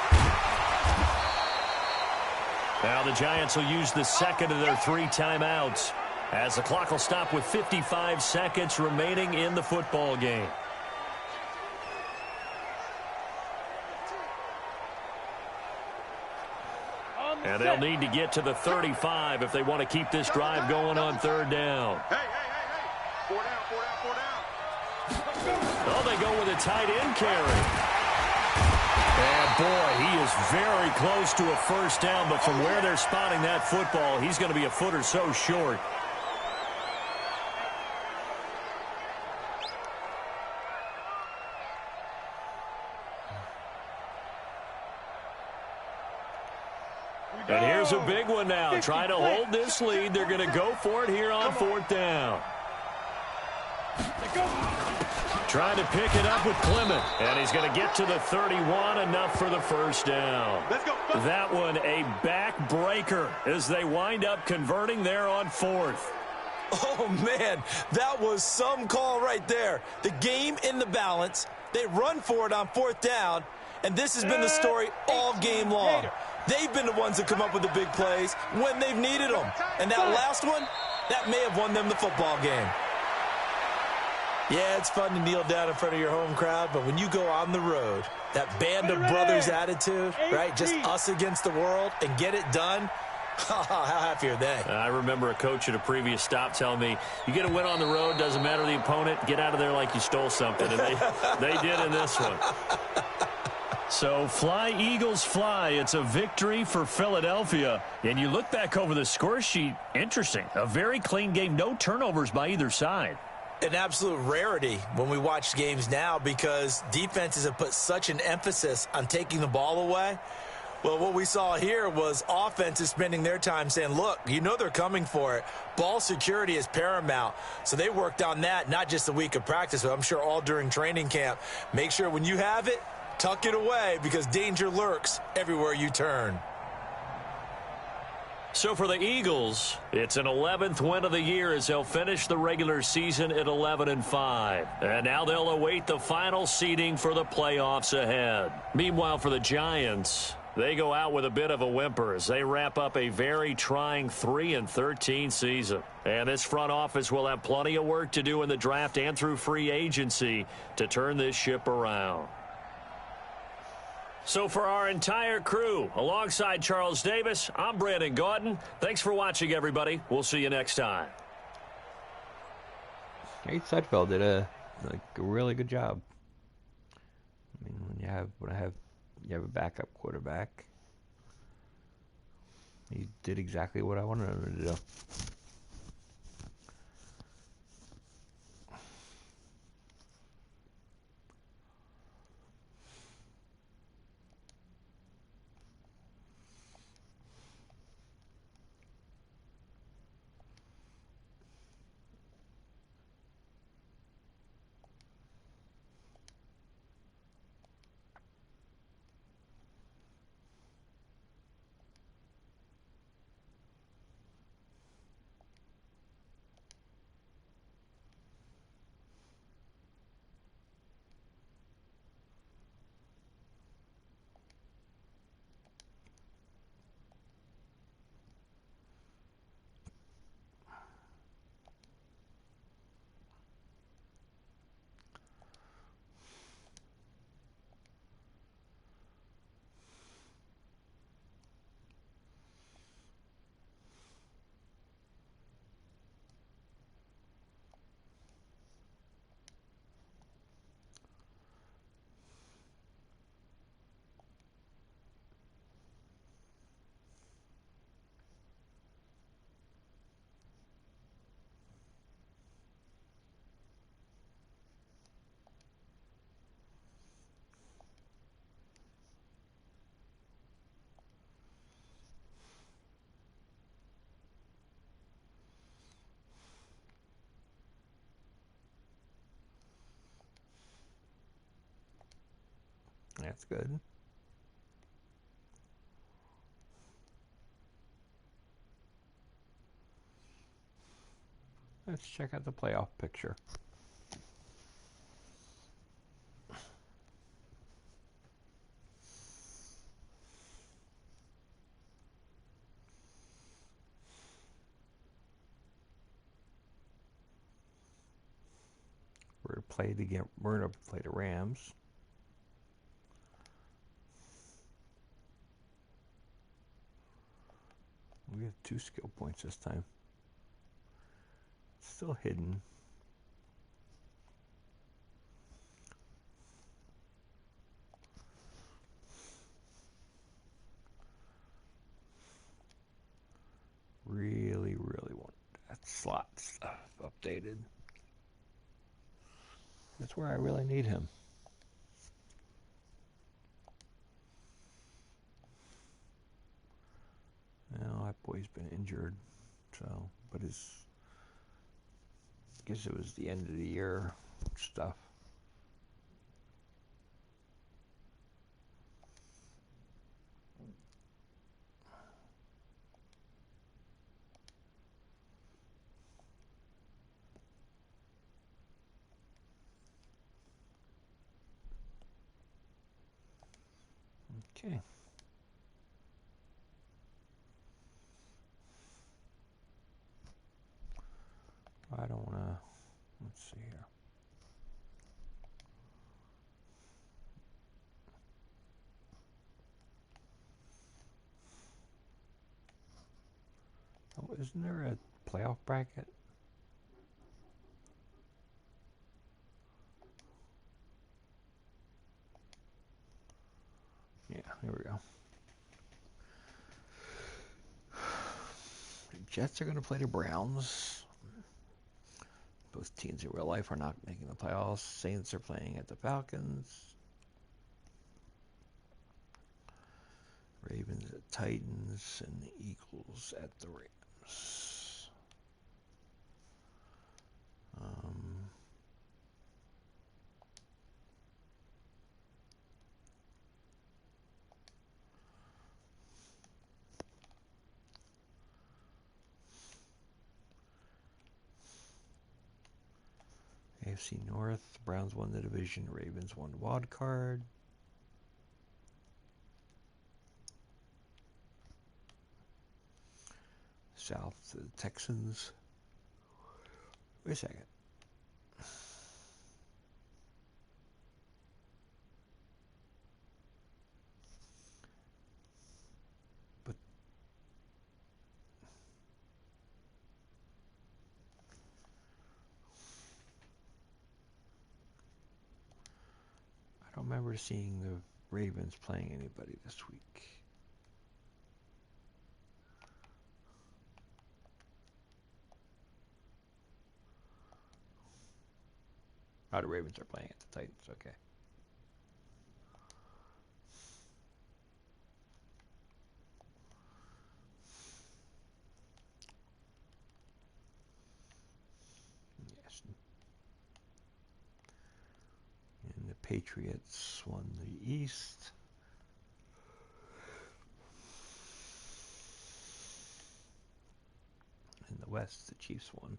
S6: Now the Giants will use the second of their 3 timeouts as the clock will stop with 55 seconds remaining in the football game. And they'll need to get to the 35 if they want to keep this drive going on 3rd down.
S8: Hey. 4 down.
S6: Oh, they go with a tight end carry. And boy, he is very close to a first down, but from where they're spotting that football, he's going to be a foot or so short. And here's a big one now. Trying to hold this lead. They're going to go for it here on 4th down. Trying to pick it up with Clement. And he's going to get to the 31, enough for the first down.
S8: Let's go.
S6: That one a back-breaker as they wind up converting there on 4th.
S7: Oh, man, that was some call right there. The game in the balance. They run for it on 4th down, and this has been the story all game long. They've been the ones that come up with the big plays when they've needed them. And that last one, that may have won them the football game. Yeah, it's fun to kneel down in front of your home crowd, but when you go on the road, that band of brothers attitude, right, just us against the world and get it done, how happy are they?
S6: I remember a coach at a previous stop telling me, you get a win on the road, doesn't matter the opponent, get out of there like you stole something. And they did in this one. So fly, Eagles, fly. It's a victory for Philadelphia. And you look back over the score sheet, interesting. A very clean game, no turnovers by either side.
S7: An absolute rarity when we watch games now because defenses have put such an emphasis on taking the ball away. Well, what we saw here was offenses spending their time saying, look, you know they're coming for it. Ball security is paramount. So they worked on that, not just a week of practice, but I'm sure all during training camp. Make sure when you have it, tuck it away because danger lurks everywhere you turn.
S6: So for the Eagles, it's an 11th win of the year as they'll finish the regular season at 11-5. And now they'll await the final seeding for the playoffs ahead. Meanwhile, for the Giants, they go out with a bit of a whimper as they wrap up a very trying 3-13 season. And this front office will have plenty of work to do in the draft and through free agency to turn this ship around. So for our entire crew, alongside Charles Davis, I'm Brandon Gaudin. Thanks for watching, everybody. We'll see you next time.
S1: Nate Sudfeld did a really good job. I mean, when you have a backup quarterback, he did exactly what I wanted him to do. That's good. Let's check out the playoff picture. We're gonna play the Rams. We have 2 skill points this time. Still hidden. Really want that slot stuff updated. That's where I really need him. Well, that boy's been injured, so, but I guess it was the end of the year stuff. Okay. I don't want to, let's see here. Oh, isn't there a playoff bracket? Yeah, here we go. The Jets are going to play the Browns. Both teams in real life are not making the playoffs. Saints are playing at the Falcons. Ravens at Titans, and the Eagles at the Rams. AFC North, Browns won the division, Ravens won the wild card. South, the Texans. Wait a second. But I don't remember seeing the Ravens playing anybody this week. Oh, the Ravens are playing at the Titans, okay. Yes. And the Patriots won the East. In the West, the Chiefs won.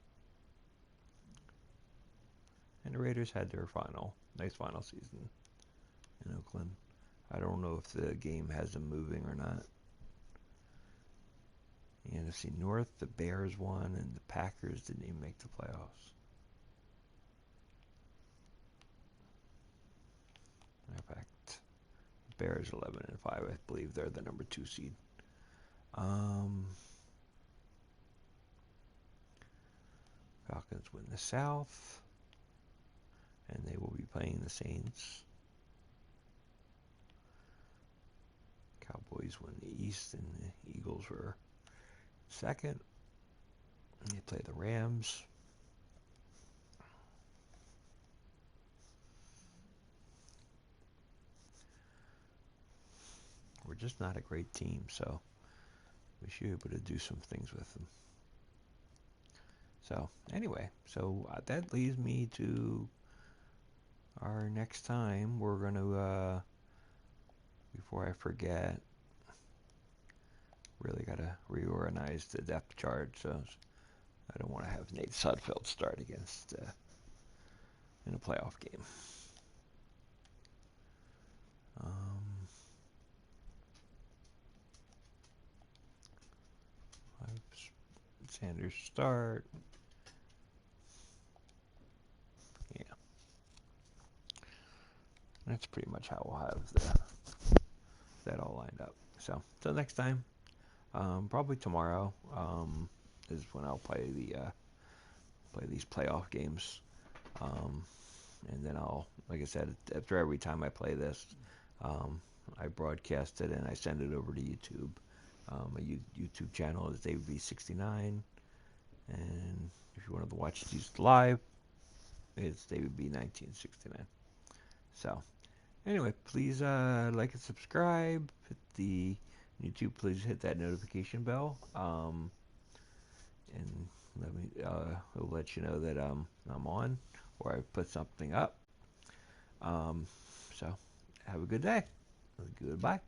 S1: And the Raiders had their nice final season in Oakland. I don't know if the game has them moving or not. The NFC North, the Bears won, and the Packers didn't even make the playoffs. In fact, the Bears 11-5. I believe they're the number 2 seed. Falcons win the South, and they will be playing the Saints. Cowboys win the East, and the Eagles were second. And they play the Rams. We're just not a great team, so we should be able to do some things with them. So, anyway, that leads me to our next time. We're going to before I forget, really got to reorganize the depth chart, so I don't want to have Nate Sudfeld start against in a playoff game. Sanders start. Yeah. That's pretty much how we'll have that all lined up. So, till next time, probably tomorrow is when I'll play these playoff games. And then like I said, after every time I play this, I broadcast it and I send it over to YouTube. My YouTube channel is DavidB69, and if you wanted to watch these live, it's DavidB1969. So, anyway, please like and subscribe. Hit the YouTube. Please hit that notification bell. And it'll let you know that I'm on or I put something up. So, have a good day. Goodbye.